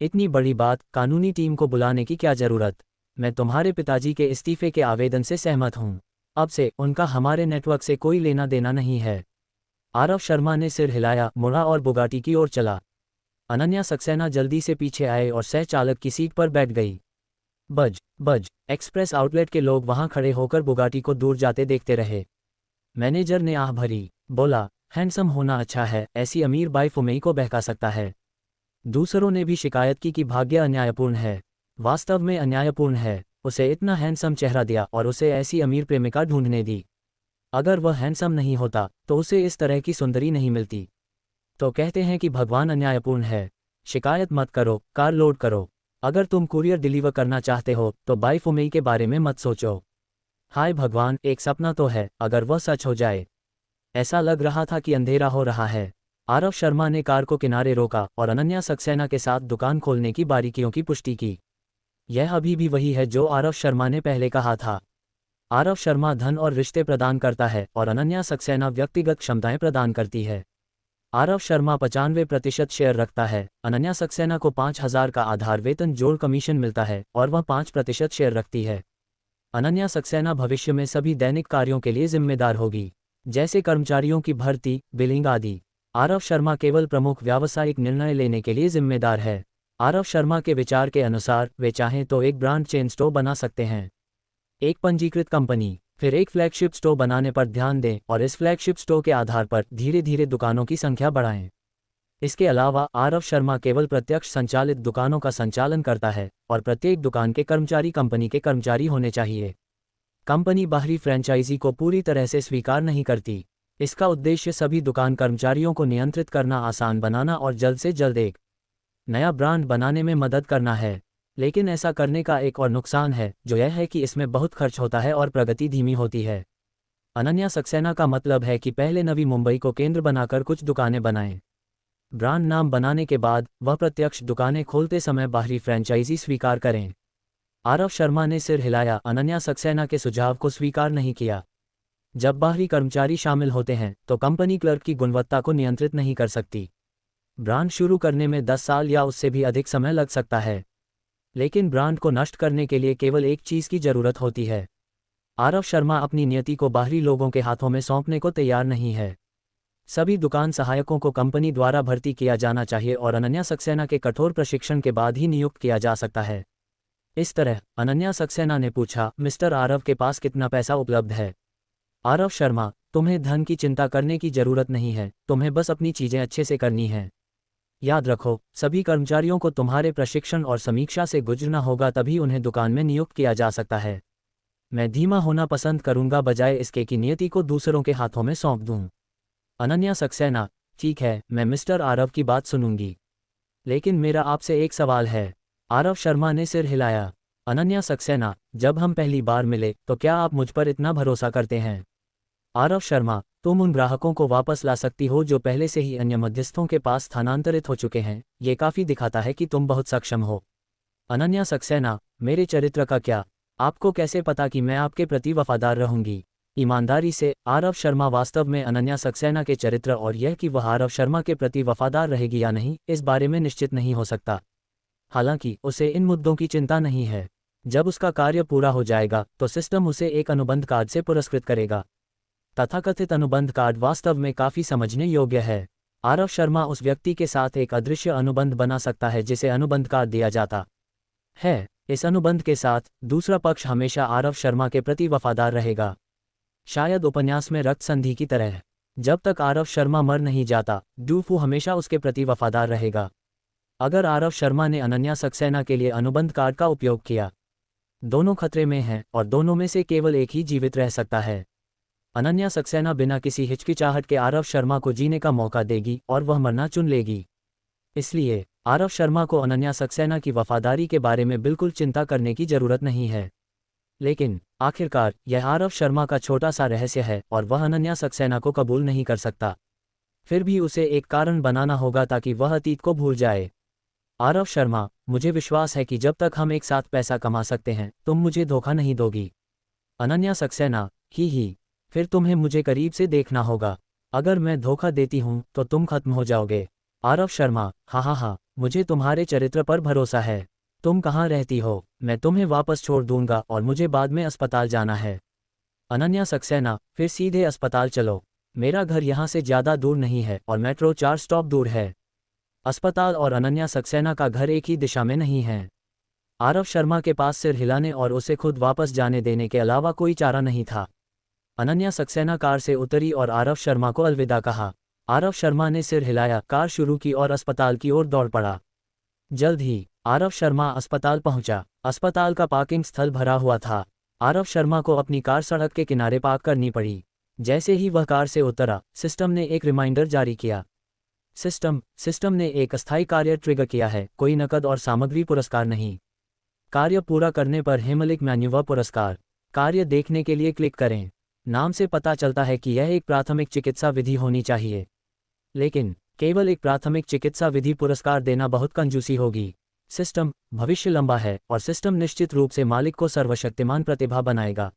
इतनी बड़ी बात, कानूनी टीम को बुलाने की क्या जरूरत? मैं तुम्हारे पिताजी के इस्तीफे के आवेदन से सहमत हूँ। अब से उनका हमारे नेटवर्क से कोई लेना देना नहीं है। आरव शर्मा ने सिर हिलाया, मुड़ा और बुगाटी की ओर चला। अनन्या सक्सेना जल्दी से पीछे आए और सह चालक की सीट पर बैठ गई। बज एक्सप्रेस आउटलेट के लोग वहां खड़े होकर बुगाटी को दूर जाते देखते रहे। मैनेजर ने आह भरी, बोला, हैंडसम होना अच्छा है, ऐसी अमीर बाई फुमेई को बहका सकता है। दूसरों ने भी शिकायत की कि भाग्य अन्यायपूर्ण है। वास्तव में अन्यायपूर्ण है। उसे इतना हैंडसम चेहरा दिया और उसे ऐसी अमीर प्रेमिका ढूंढने दी। अगर वह हैंडसम नहीं होता तो उसे इस तरह की सुंदरी नहीं मिलती। तो कहते हैं कि भगवान अन्यायपूर्ण है। शिकायत मत करो, कार लोड करो। अगर तुम कुरियर डिलीवर करना चाहते हो तो बाई फुमेई के बारे में मत सोचो। हाय भगवान, एक सपना तो है, अगर वह सच हो जाए। ऐसा लग रहा था कि अंधेरा हो रहा है। आरव शर्मा ने कार को किनारे रोका और अनन्या सक्सेना के साथ दुकान खोलने की बारीकियों की पुष्टि की। यह अभी भी वही है जो आरव शर्मा ने पहले कहा था। आरव शर्मा धन और रिश्ते प्रदान करता है और अनन्या सक्सेना व्यक्तिगत क्षमताएं प्रदान करती है। आरव शर्मा 95% शेयर रखता है, अनन्या सक्सेना को 5,000 का आधार वेतन जोड़ कमीशन मिलता है और वह 5% शेयर रखती है। अनन्या सक्सेना भविष्य में सभी दैनिक कार्यों के लिए जिम्मेदार होगी, जैसे कर्मचारियों की भर्ती, बिलिंग आदि। आरव शर्मा केवल प्रमुख व्यावसायिक निर्णय लेने के लिए जिम्मेदार है। आरव शर्मा के विचार के अनुसार वे चाहें तो एक ब्रांड चेन स्टोर बना सकते हैं, एक पंजीकृत कंपनी, फिर एक फ्लैगशिप स्टोर बनाने पर ध्यान दें और इस फ्लैगशिप स्टोर के आधार पर धीरे धीरे दुकानों की संख्या बढ़ाएं। इसके अलावा आरव शर्मा केवल प्रत्यक्ष संचालित दुकानों का संचालन करता है और प्रत्येक दुकान के कर्मचारी कंपनी के कर्मचारी होने चाहिए। कंपनी बाहरी फ्रेंचाइजी को पूरी तरह से स्वीकार नहीं करती। इसका उद्देश्य सभी दुकान कर्मचारियों को नियंत्रित करना आसान बनाना और जल्द से जल्द एक नया ब्रांड बनाने में मदद करना है। लेकिन ऐसा करने का एक और नुकसान है, जो यह है कि इसमें बहुत खर्च होता है और प्रगति धीमी होती है। अनन्या सक्सेना का मतलब है कि पहले नवी मुंबई को केंद्र बनाकर कुछ दुकानें बनाएं। ब्रांड नाम बनाने के बाद वह प्रत्यक्ष दुकानें खोलते समय बाहरी फ्रेंचाइजी स्वीकार करें। आरव शर्मा ने सिर हिलाया, अनन्या सक्सेना के सुझाव को स्वीकार नहीं किया। जब बाहरी कर्मचारी शामिल होते हैं तो कंपनी क्लर्क की गुणवत्ता को नियंत्रित नहीं कर सकती। ब्रांड शुरू करने में 10 साल या उससे भी अधिक समय लग सकता है, लेकिन ब्रांड को नष्ट करने के लिए केवल एक चीज़ की जरूरत होती है। आरव शर्मा अपनी नियति को बाहरी लोगों के हाथों में सौंपने को तैयार नहीं है। सभी दुकान सहायकों को कंपनी द्वारा भर्ती किया जाना चाहिए और अनन्या सक्सेना के कठोर प्रशिक्षण के बाद ही नियुक्त किया जा सकता है। इस तरह अनन्या सक्सेना ने पूछा, मिस्टर आरव के पास कितना पैसा उपलब्ध है? आरव शर्मा, तुम्हें धन की चिंता करने की जरूरत नहीं है, तुम्हें बस अपनी चीजें अच्छे से करनी हैं। याद रखो, सभी कर्मचारियों को तुम्हारे प्रशिक्षण और समीक्षा से गुजरना होगा, तभी उन्हें दुकान में नियुक्त किया जा सकता है। मैं धीमा होना पसंद करूंगा बजाय इसके कि नियति को दूसरों के हाथों में सौंप दूं। अनन्या सक्सेना, ठीक है, मैं मिस्टर आरव की बात सुनूंगी। लेकिन मेरा आपसे एक सवाल है। आरव शर्मा ने सिर हिलाया। अनन्या सक्सेना, जब हम पहली बार मिले तो क्या आप मुझ पर इतना भरोसा करते हैं? आरव शर्मा, तुम उन ग्राहकों को वापस ला सकती हो जो पहले से ही अन्य मध्यस्थों के पास स्थानांतरित हो चुके हैं, ये काफ़ी दिखाता है कि तुम बहुत सक्षम हो। अनन्या सक्सेना, मेरे चरित्र का क्या? आपको कैसे पता कि मैं आपके प्रति वफादार रहूंगी? ईमानदारी से, आरव शर्मा वास्तव में अनन्या सक्सेना के चरित्र और यह कि वह आरव शर्मा के प्रति वफादार रहेगी या नहीं, इस बारे में निश्चित नहीं हो सकता। हालांकि उसे इन मुद्दों की चिंता नहीं है। जब उसका कार्य पूरा हो जाएगा तो सिस्टम उसे एक अनुबंध कार्ड से पुरस्कृत करेगा। तथाकथित अनुबंध कार्ड वास्तव में काफ़ी समझने योग्य है। आरव शर्मा उस व्यक्ति के साथ एक अदृश्य अनुबंध बना सकता है जिसे अनुबंध कार्ड दिया जाता है। इस अनुबंध के साथ दूसरा पक्ष हमेशा आरव शर्मा के प्रति वफादार रहेगा, शायद उपन्यास में रक्त संधि की तरह। जब तक आरव शर्मा मर नहीं जाता, डूफू हमेशा उसके प्रति वफादार रहेगा। अगर आरव शर्मा ने अनन्या सक्सेना के लिए अनुबंध कार्ड का उपयोग किया, दोनों खतरे में हैं और दोनों में से केवल एक ही जीवित रह सकता है। अनन्या सक्सेना बिना किसी हिचकिचाहट के आरव शर्मा को जीने का मौका देगी और वह मरना चुन लेगी। इसलिए आरव शर्मा को अनन्या सक्सेना की वफादारी के बारे में बिल्कुल चिंता करने की जरूरत नहीं है। लेकिन आखिरकार यह आरव शर्मा का छोटा सा रहस्य है और वह अनन्या सक्सेना को कबूल नहीं कर सकता। फिर भी उसे एक कारण बनाना होगा ताकि वह अतीत को भूल जाए। आरव शर्मा, मुझे विश्वास है कि जब तक हम एक साथ पैसा कमा सकते हैं तुम मुझे धोखा नहीं दोगी। अनन्या सक्सेना, ही, फिर तुम्हें मुझे करीब से देखना होगा। अगर मैं धोखा देती हूं तो तुम खत्म हो जाओगे। आरव शर्मा, हाँ, मुझे तुम्हारे चरित्र पर भरोसा है। तुम कहाँ रहती हो? मैं तुम्हें वापस छोड़ दूंगा और मुझे बाद में अस्पताल जाना है। अनन्या सक्सेना, फिर सीधे अस्पताल चलो। मेरा घर यहाँ से ज़्यादा दूर नहीं है और मेट्रो 4 स्टॉप दूर है। अस्पताल और अनन्या सक्सेना का घर एक ही दिशा में नहीं है। आरव शर्मा के पास सिर हिलाने और उसे खुद वापस जाने देने के अलावा कोई चारा नहीं था। अनन्या सक्सेना कार से उतरी और आरव शर्मा को अलविदा कहा। आरव शर्मा ने सिर हिलाया, कार शुरू की और अस्पताल की ओर दौड़ पड़ा। जल्द ही आरव शर्मा अस्पताल पहुंचा। अस्पताल का पार्किंग स्थल भरा हुआ था। आरव शर्मा को अपनी कार सड़क के किनारे पार्क करनी पड़ी। जैसे ही वह कार से उतरा, सिस्टम ने एक रिमाइंडर जारी किया। सिस्टम ने एक अस्थायी कार्य ट्रिगर किया है, कोई नकद और सामग्री पुरस्कार नहीं। कार्य पूरा करने पर हेमलिक मैन्यूवर पुरस्कार। कार्य देखने के लिए क्लिक करें। नाम से पता चलता है कि यह एक प्राथमिक चिकित्सा विधि होनी चाहिए, लेकिन केवल एक प्राथमिक चिकित्सा विधि पुरस्कार देना बहुत कंजूसी होगी। सिस्टम, भविष्य लंबा है और सिस्टम निश्चित रूप से मालिक को सर्वशक्तिमान प्रतिभा बनाएगा।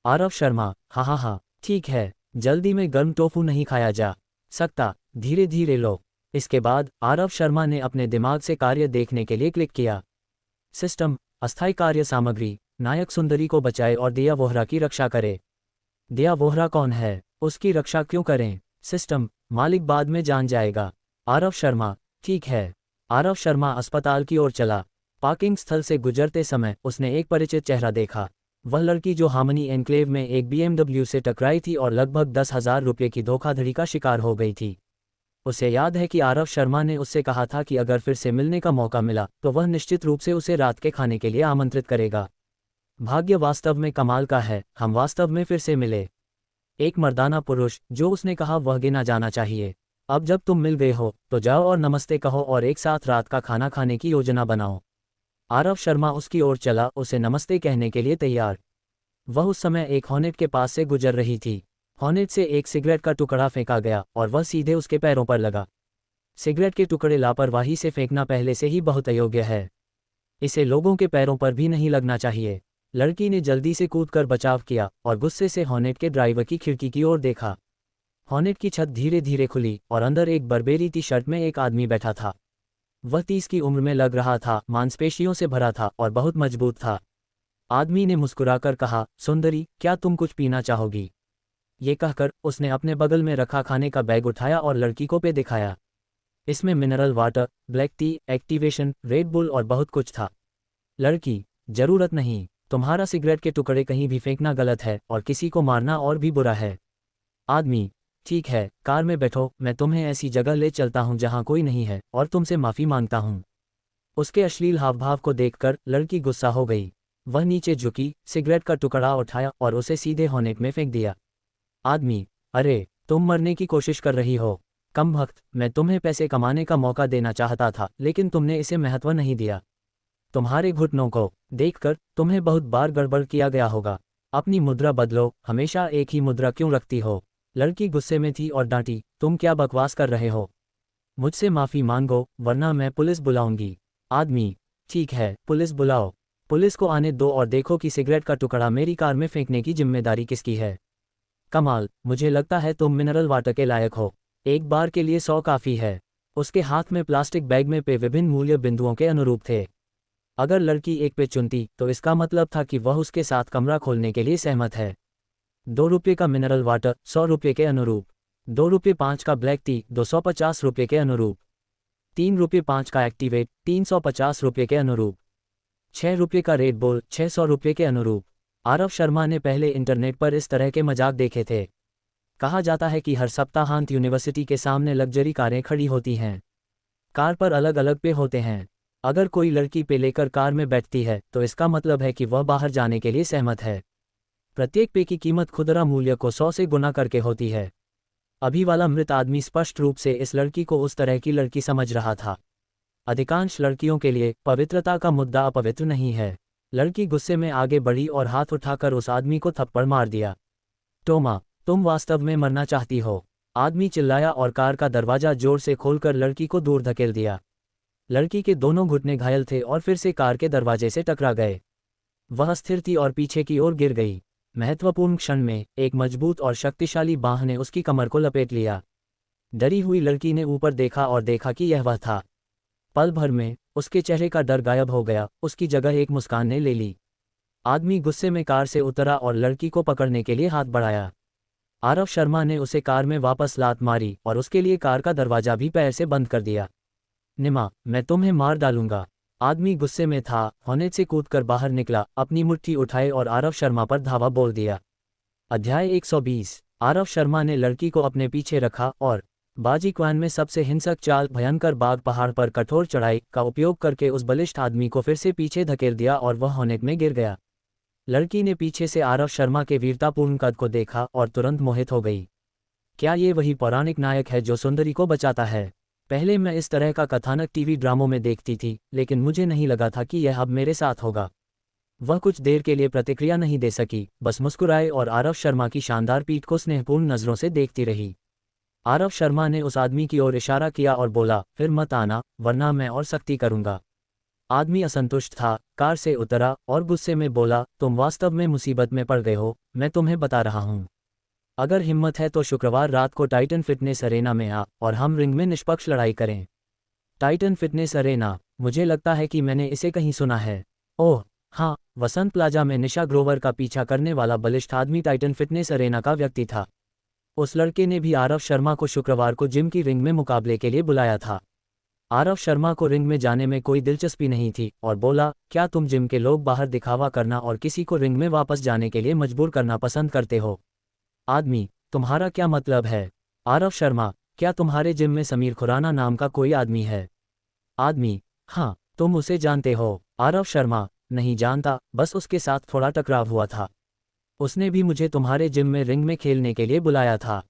आरव शर्मा, हाँ, ठीक है, जल्दी में गर्म टोफू नहीं खाया जा सकता, धीरे धीरे लो। इसके बाद आरव शर्मा ने अपने दिमाग से कार्य देखने के लिए क्लिक किया। सिस्टम, अस्थायी कार्य सामग्री, नायक सुंदरी को बचाए और दिया वोहरा की रक्षा करे। दिया वोहरा कौन है? उसकी रक्षा क्यों करें? सिस्टम, मालिक बाद में जान जाएगा। आरव शर्मा, ठीक है। आरव शर्मा अस्पताल की ओर चला। पार्किंग स्थल से गुजरते समय उसने एक परिचित चेहरा देखा। वह लड़की जो हार्मनी एनक्लेव में एक BMW से टकराई थी और लगभग 10,000 रुपये की धोखाधड़ी का शिकार हो गई थी। उसे याद है कि आरव शर्मा ने उससे कहा था कि अगर फिर से मिलने का मौका मिला तो वह निश्चित रूप से उसे रात के खाने के लिए आमंत्रित करेगा। भाग्य वास्तव में कमाल का है, हम वास्तव में फिर से मिले। एक मर्दाना पुरुष, जो उसने कहा वह गिना जाना चाहिए। अब जब तुम मिल गए हो तो जाओ और नमस्ते कहो और एक साथ रात का खाना खाने की योजना बनाओ। आरव शर्मा उसकी ओर चला, उसे नमस्ते कहने के लिए तैयार। वह उस समय एक हॉर्नेट के पास से गुजर रही थी। हॉर्नेट से एक सिगरेट का टुकड़ा फेंका गया और वह सीधे उसके पैरों पर लगा। सिगरेट के टुकड़े लापरवाही से फेंकना पहले से ही बहुत अयोग्य है। इसे लोगों के पैरों पर भी नहीं लगना चाहिए। लड़की ने जल्दी से कूदकर बचाव किया और गुस्से से हॉर्नेट के ड्राइवर की खिड़की की ओर देखा। हॉर्नेट की छत धीरे धीरे खुली और अंदर एक बर्बेरी टी शर्ट में एक आदमी बैठा था। वह 30 की उम्र में लग रहा था, मांसपेशियों से भरा था और बहुत मजबूत था। आदमी ने मुस्कुराकर कहा, सुंदरी, क्या तुम कुछ पीना चाहोगी? ये कहकर उसने अपने बगल में रखा खाने का बैग उठाया और लड़की को पे दिखाया। इसमें mineral water, black T, activation, red bull और बहुत कुछ था। लड़की, जरूरत नहीं, तुम्हारा सिगरेट के टुकड़े कहीं भी फेंकना गलत है और किसी को मारना और भी बुरा है। आदमी, ठीक है, कार में बैठो, मैं तुम्हें ऐसी जगह ले चलता हूं जहां कोई नहीं है, और तुमसे माफ़ी मांगता हूं। उसके अश्लील हावभाव को देखकर लड़की गुस्सा हो गई। आदमी, ठीक है, कार में बैठो, मैं तुम्हें ऐसी जगह ले चलता हूं जहां कोई नहीं है और तुमसे माफ़ी मांगता हूं। वह नीचे झुकी, सिगरेट का टुकड़ा उठाया और उसे सीधे हॉनेट में फेंक दिया। आदमी, अरे तुम मरने की कोशिश कर रही हो। कमबख्त, मैं तुम्हें पैसे कमाने का मौका देना चाहता था, लेकिन तुमने इसे महत्व नहीं दिया। तुम्हारे घुटनों को देखकर तुम्हें बहुत बार गड़बड़ किया गया होगा। अपनी मुद्रा बदलो, हमेशा एक ही मुद्रा क्यों रखती हो? लड़की गुस्से में थी और डांटी, तुम क्या बकवास कर रहे हो? मुझसे माफ़ी मांगो, वरना मैं पुलिस बुलाऊंगी। आदमी, ठीक है, पुलिस बुलाओ। पुलिस को आने दो और देखो कि सिगरेट का टुकड़ा मेरी कार में फेंकने की जिम्मेदारी किसकी है। कमाल, मुझे लगता है तुम मिनरल वाटर के लायक हो। एक बार के लिए 100 काफ़ी है। उसके हाथ में प्लास्टिक बैग में पे विभिन्न मूल्य बिंदुओं के अनुरूप थे। अगर लड़की एक पे चुनती तो इसका मतलब था कि वह उसके साथ कमरा खोलने के लिए सहमत है। 2 रुपये का मिनरल वाटर 100 रुपये के अनुरूप। 2 रुपये 5 का ब्लैक टी 250 रुपये के अनुरूप। 3 रुपये 5 का एक्टिवेट 350 रुपये के अनुरूप। 6 रुपये का रेड बुल 600 रुपये के अनुरूप। आरव शर्मा ने पहले इंटरनेट पर इस तरह के मजाक देखे थे। कहा जाता है कि हर सप्ताहांत यूनिवर्सिटी के सामने लग्जरी कारें खड़ी होती हैं। कार पर अलग अलग पे होते हैं। अगर कोई लड़की पे लेकर कार में बैठती है तो इसका मतलब है कि वह बाहर जाने के लिए सहमत है। प्रत्येक पे की कीमत खुदरा मूल्य को 100 से गुना करके होती है। अभी वाला मृत आदमी स्पष्ट रूप से इस लड़की को उस तरह की लड़की समझ रहा था। अधिकांश लड़कियों के लिए पवित्रता का मुद्दा अपवित्र नहीं है। लड़की गुस्से में आगे बढ़ी और हाथ उठाकर उस आदमी को थप्पड़ मार दिया। टोमा, तुम वास्तव में मरना चाहती हो? आदमी चिल्लाया और कार का दरवाजा जोर से खोलकर लड़की को दूर धकेल दिया। लड़की के दोनों घुटने घायल थे और फिर से कार के दरवाजे से टकरा गए। वह स्थिर थी और पीछे की ओर गिर गई। महत्वपूर्ण क्षण में एक मजबूत और शक्तिशाली बांह ने उसकी कमर को लपेट लिया। डरी हुई लड़की ने ऊपर देखा और देखा कि यह वह था। पल भर में उसके चेहरे का डर गायब हो गया, उसकी जगह एक मुस्कान ने ले ली। आदमी गुस्से में कार से उतरा और लड़की को पकड़ने के लिए हाथ बढ़ाया। आरव शर्मा ने उसे कार में वापस लात मारी और उसके लिए कार का दरवाजा भी पैर से बंद कर दिया। निमा, मैं तुम्हें मार डालूंगा। आदमी गुस्से में था, हॉनेट से कूदकर बाहर निकला, अपनी मुट्ठी उठाए और आरव शर्मा पर धावा बोल दिया। अध्याय 120। आरव शर्मा ने लड़की को अपने पीछे रखा और बाजीक्वान में सबसे हिंसक चाल भयंकर बाघ पहाड़ पर कठोर चढ़ाई का उपयोग करके उस बलिष्ठ आदमी को फिर से पीछे धकेल दिया और वह हॉनेट में गिर गया। लड़की ने पीछे से आरव शर्मा के वीरतापूर्ण कद को देखा और तुरंत मोहित हो गई। क्या ये वही पौराणिक नायक है जो सुंदरी को बचाता है? पहले मैं इस तरह का कथानक टीवी ड्रामों में देखती थी, लेकिन मुझे नहीं लगा था कि यह अब मेरे साथ होगा। वह कुछ देर के लिए प्रतिक्रिया नहीं दे सकी, बस मुस्कुराए और आरव शर्मा की शानदार पीठ को स्नेहपूर्ण नज़रों से देखती रही। आरव शर्मा ने उस आदमी की ओर इशारा किया और बोला, फिर मत आना, वरना मैं और सख्ती करूंगा। आदमी असंतुष्ट था, कार से उतरा और गुस्से में बोला, तुम वास्तव में मुसीबत में पड़ गए हो, मैं तुम्हें बता रहा हूँ। अगर हिम्मत है तो शुक्रवार रात को टाइटन फिटनेस अरेना में आ और हम रिंग में निष्पक्ष लड़ाई करें। टाइटन फिटनेस अरेना, मुझे लगता है कि मैंने इसे कहीं सुना है। ओह हाँ, वसंत प्लाजा में निशा ग्रोवर का पीछा करने वाला बलिष्ठ आदमी टाइटन फिटनेस अरेना का व्यक्ति था। उस लड़के ने भी आरव शर्मा को शुक्रवार को जिम की रिंग में मुकाबले के लिए बुलाया था। आरव शर्मा को रिंग में जाने में कोई दिलचस्पी नहीं थी और बोला, क्या तुम जिम के लोग बाहर दिखावा करना और किसी को रिंग में वापस जाने के लिए मजबूर करना पसंद करते हो? आदमी, तुम्हारा क्या मतलब है? आरव शर्मा, क्या तुम्हारे जिम में समीर खुराना नाम का कोई आदमी है? आदमी, हाँ, तुम उसे जानते हो? आरव शर्मा, नहीं जानता, बस उसके साथ थोड़ा टकराव हुआ था। उसने भी मुझे तुम्हारे जिम में रिंग में खेलने के लिए बुलाया था।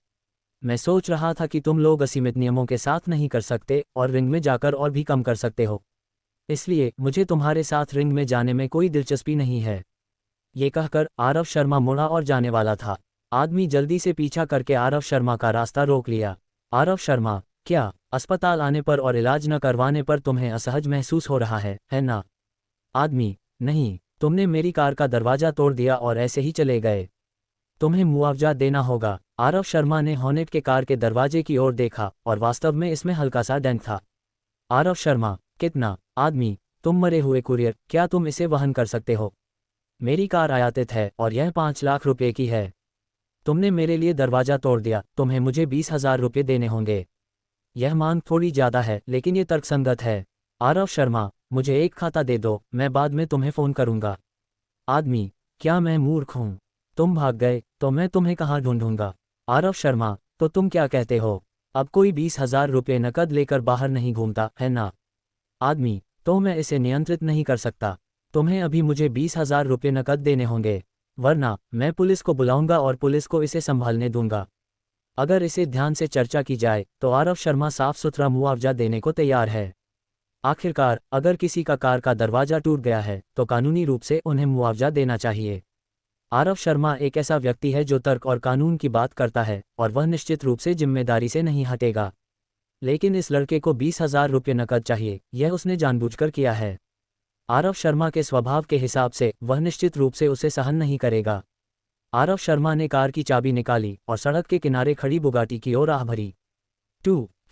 मैं सोच रहा था कि तुम लोग असीमित नियमों के साथ नहीं कर सकते और रिंग में जाकर और भी कम कर सकते हो, इसलिए मुझे तुम्हारे साथ रिंग में जाने में कोई दिलचस्पी नहीं है। ये कहकर आरव शर्मा मुड़ा और जाने वाला था। आदमी जल्दी से पीछा करके आरव शर्मा का रास्ता रोक लिया। आरव शर्मा, क्या अस्पताल आने पर और इलाज न करवाने पर तुम्हें असहज महसूस हो रहा है ना? आदमी, नहीं, तुमने मेरी कार का दरवाजा तोड़ दिया और ऐसे ही चले गए। तुम्हें मुआवजा देना होगा। आरव शर्मा ने हॉनेट के कार के दरवाजे की ओर देखा और वास्तव में इसमें हल्का सा डेंट था। आरव शर्मा, कितना? आदमी, तुम मरे हुए कुरियर, क्या तुम इसे वहन कर सकते हो? मेरी कार आयातित है और यह 5 लाख रुपए की है। तुमने मेरे लिए दरवाजा तोड़ दिया, तुम्हें मुझे 20,000 रुपये देने होंगे। यह मांग थोड़ी ज़्यादा है, लेकिन ये तर्कसंगत है। आरव शर्मा, मुझे एक खाता दे दो, मैं बाद में तुम्हें फ़ोन करूंगा। आदमी, क्या मैं मूर्ख हूँ? तुम भाग गए तो मैं तुम्हें कहाँ ढूंढूंगा? आरव शर्मा, तो तुम क्या कहते हो? अब कोई 20,000 रुपये नकद लेकर बाहर नहीं घूमता है ना? आदमी, तो मैं इसे नियंत्रित नहीं कर सकता। तुम्हें अभी मुझे 20,000 रुपये नकद देने होंगे, वरना मैं पुलिस को बुलाऊंगा और पुलिस को इसे संभालने दूंगा। अगर इसे ध्यान से चर्चा की जाए तो आरव शर्मा साफ सुथरा मुआवजा देने को तैयार है। आखिरकार अगर किसी का कार का दरवाजा टूट गया है तो कानूनी रूप से उन्हें मुआवजा देना चाहिए। आरव शर्मा एक ऐसा व्यक्ति है जो तर्क और कानून की बात करता है और वह निश्चित रूप से जिम्मेदारी से नहीं हटेगा। लेकिन इस लड़के को 20,000 रुपये नकद चाहिए, यह उसने जानबूझकर किया है। आरव शर्मा के स्वभाव के हिसाब से वह निश्चित रूप से उसे सहन नहीं करेगा। आरव शर्मा ने कार की चाबी निकाली और सड़क के किनारे खड़ी बुगाटी की ओर राह भरी।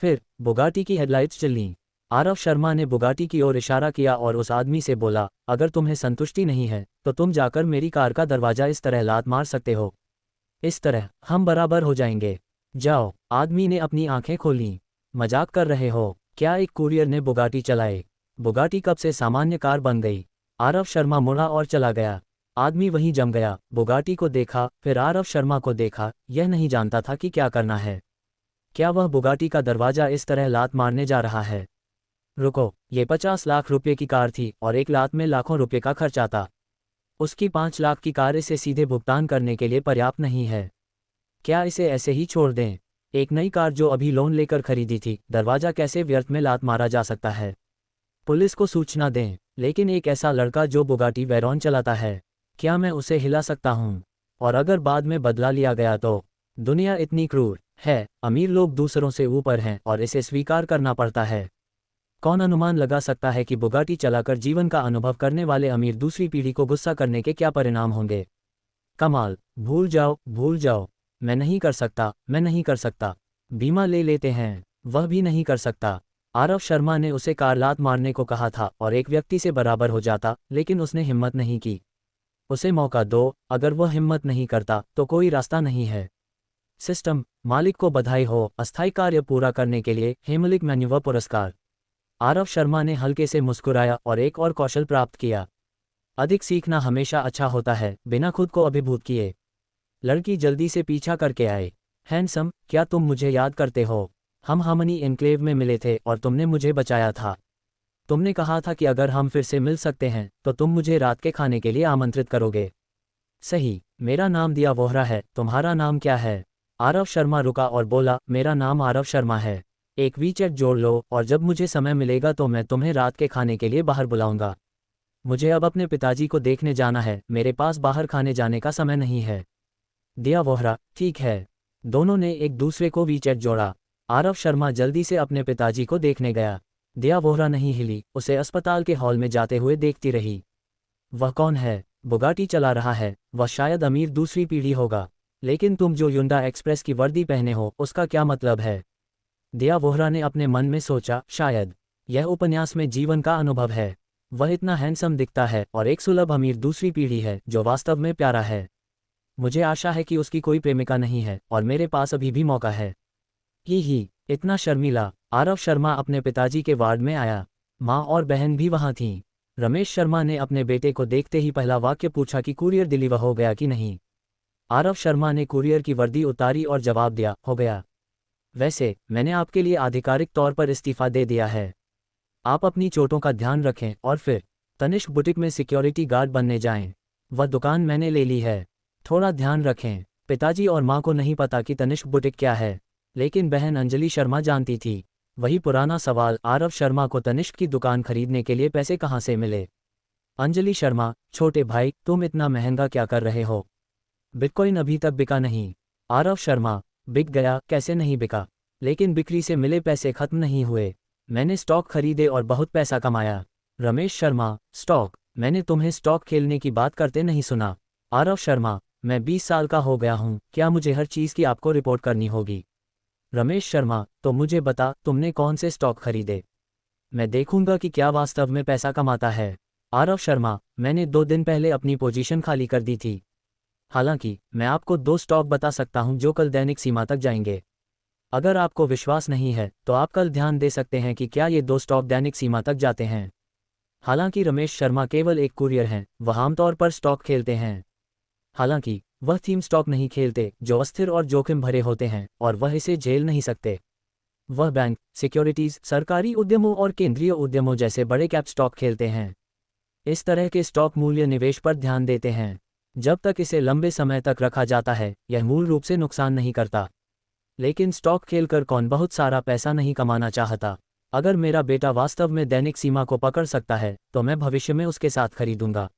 फिर बुगाटी की हेडलाइट्स जलीं। आरव शर्मा ने बुगाटी की ओर इशारा किया और उस आदमी से बोला, अगर तुम्हें संतुष्टि नहीं है तो तुम जाकर मेरी कार का दरवाजा इस तरह लात मार सकते हो। इस तरह हम बराबर हो जाएंगे। जाओ। आदमी ने अपनी आंखें खोलीं। मजाक कर रहे हो क्या? एक कुरियर ने बुगाटी चलाए। बुगाटी कब से सामान्य कार बन गई? आरव शर्मा मुड़ा और चला गया। आदमी वहीं जम गया। बुगाटी को देखा, फिर आरव शर्मा को देखा। यह नहीं जानता था कि क्या करना है। क्या वह बुगाटी का दरवाजा इस तरह लात मारने जा रहा है? रुको, ये 50 लाख रुपये की कार थी और एक लात में लाखों रुपये का खर्च आता। उसकी 5 लाख की कार इसे सीधे भुगतान करने के लिए पर्याप्त नहीं है। क्या इसे ऐसे ही छोड़ दें? एक नई कार जो अभी लोन लेकर खरीदी थी, दरवाजा कैसे व्यर्थ में लात मारा जा सकता है? पुलिस को सूचना दें। लेकिन एक ऐसा लड़का जो बुगाटी वेरॉन चलाता है, क्या मैं उसे हिला सकता हूँ? और अगर बाद में बदला लिया गया तो? दुनिया इतनी क्रूर है, अमीर लोग दूसरों से ऊपर हैं और इसे स्वीकार करना पड़ता है। कौन अनुमान लगा सकता है कि बुगाटी चलाकर जीवन का अनुभव करने वाले अमीर दूसरी पीढ़ी को गुस्सा करने के क्या परिणाम होंगे? कमाल। भूल जाओ। मैं नहीं कर सकता, मैं नहीं कर सकता। बीमा ले लेते हैं। वह भी नहीं कर सकता। आरव शर्मा ने उसे कार लात मारने को कहा था और एक व्यक्ति से बराबर हो जाता, लेकिन उसने हिम्मत नहीं की। उसे मौका दो, अगर वह हिम्मत नहीं करता तो कोई रास्ता नहीं है। सिस्टम। मालिक को बधाई हो अस्थायी कार्य पूरा करने के लिए हेमलिक मैन्यूवर पुरस्कार। आरव शर्मा ने हल्के से मुस्कुराया और एक और कौशल प्राप्त किया। अधिक सीखना हमेशा अच्छा होता है, बिना खुद को अभिभूत किए। लड़की जल्दी से पीछा करके आए। हैंडसम, क्या तुम मुझे याद करते हो? हम हार्मनी एन्क्लेव में मिले थे और तुमने मुझे बचाया था। तुमने कहा था कि अगर हम फिर से मिल सकते हैं तो तुम मुझे रात के खाने के लिए आमंत्रित करोगे। सही, मेरा नाम दिया वोहरा है। तुम्हारा नाम क्या है? आरव शर्मा रुका और बोला, मेरा नाम आरव शर्मा है। एक वीचैट जोड़ लो और जब मुझे समय मिलेगा तो मैं तुम्हें रात के खाने के लिए बाहर बुलाऊंगा। मुझे अब अपने पिताजी को देखने जाना है, मेरे पास बाहर खाने जाने का समय नहीं है। दिया वोहरा, ठीक है। दोनों ने एक दूसरे को वीचैट जोड़ा। आरव शर्मा जल्दी से अपने पिताजी को देखने गया। दिया वोहरा नहीं हिली, उसे अस्पताल के हॉल में जाते हुए देखती रही। वह कौन है? बुगाटी चला रहा है। वह शायद अमीर दूसरी पीढ़ी होगा। लेकिन तुम जो युंडा एक्सप्रेस की वर्दी पहने हो उसका क्या मतलब है? दिया वोहरा ने अपने मन में सोचा, शायद यह उपन्यास में जीवन का अनुभव है। वह इतना हैंडसम दिखता है और एक सुलभ अमीर दूसरी पीढ़ी है जो वास्तव में प्यारा है। मुझे आशा है कि उसकी कोई प्रेमिका नहीं है और मेरे पास अभी भी मौका है। ही इतना शर्मीला। आरव शर्मा अपने पिताजी के वार्ड में आया। माँ और बहन भी वहाँ थीं। रमेश शर्मा ने अपने बेटे को देखते ही पहला वाक्य पूछा कि कुरियर डिलीवर हो गया कि नहीं। आरव शर्मा ने कुरियर की वर्दी उतारी और जवाब दिया, हो गया। वैसे मैंने आपके लिए आधिकारिक तौर पर इस्तीफा दे दिया है। आप अपनी चोटों का ध्यान रखें और फिर तनिष्क बुटीक में सिक्योरिटी गार्ड बनने जाएं। वह दुकान मैंने ले ली है। थोड़ा ध्यान रखें। पिताजी और माँ को नहीं पता कि तनिष्क बुटीक क्या है, लेकिन बहन अंजलि शर्मा जानती थी। वही पुराना सवाल, आरव शर्मा को तनिष्क की दुकान खरीदने के लिए पैसे कहाँ से मिले? अंजलि शर्मा, छोटे भाई तुम इतना महंगा क्या कर रहे हो? बिटकॉइन अभी तक बिका नहीं। आरव शर्मा, बिक गया। कैसे नहीं बिका? लेकिन बिक्री से मिले पैसे खत्म नहीं हुए। मैंने स्टॉक खरीदे और बहुत पैसा कमाया। रमेश शर्मा, स्टॉक? मैंने तुम्हें स्टॉक खेलने की बात करते नहीं सुना। आरव शर्मा, मैं 20 साल का हो गया हूँ, क्या मुझे हर चीज़ की आपको रिपोर्ट करनी होगी? रमेश शर्मा, तो मुझे बता तुमने कौन से स्टॉक खरीदे? मैं देखूंगा कि क्या वास्तव में पैसा कमाता है। आरव शर्मा, मैंने 2 दिन पहले अपनी पोजीशन खाली कर दी थी। हालांकि मैं आपको 2 स्टॉक बता सकता हूं जो कल दैनिक सीमा तक जाएंगे। अगर आपको विश्वास नहीं है तो आप कल ध्यान दे सकते हैं कि क्या ये 2 स्टॉक दैनिक सीमा तक जाते हैं। हालांकि रमेश शर्मा केवल एक कुरियर हैं, वह आमतौर पर स्टॉक खेलते हैं। हालांकि वह थीम स्टॉक नहीं खेलते जो अस्थिर और जोखिम भरे होते हैं और वह इसे झेल नहीं सकते। वह बैंक, सिक्योरिटीज, सरकारी उद्यमों और केंद्रीय उद्यमों जैसे बड़े कैप स्टॉक खेलते हैं। इस तरह के स्टॉक मूल्य निवेश पर ध्यान देते हैं। जब तक इसे लंबे समय तक रखा जाता है, यह मूल रूप से नुकसान नहीं करता। लेकिन स्टॉक खेलकर कौन बहुत सारा पैसा नहीं कमाना चाहता। अगर मेरा बेटा वास्तव में दैनिक सीमा को पकड़ सकता है, तो मैं भविष्य में उसके साथ खरीदूंगा।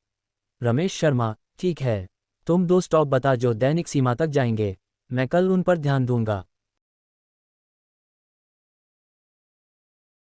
रमेश शर्मा, ठीक है। तुम 2 स्टॉक बता जो दैनिक सीमा तक जाएंगे। मैं कल उन पर ध्यान दूंगा।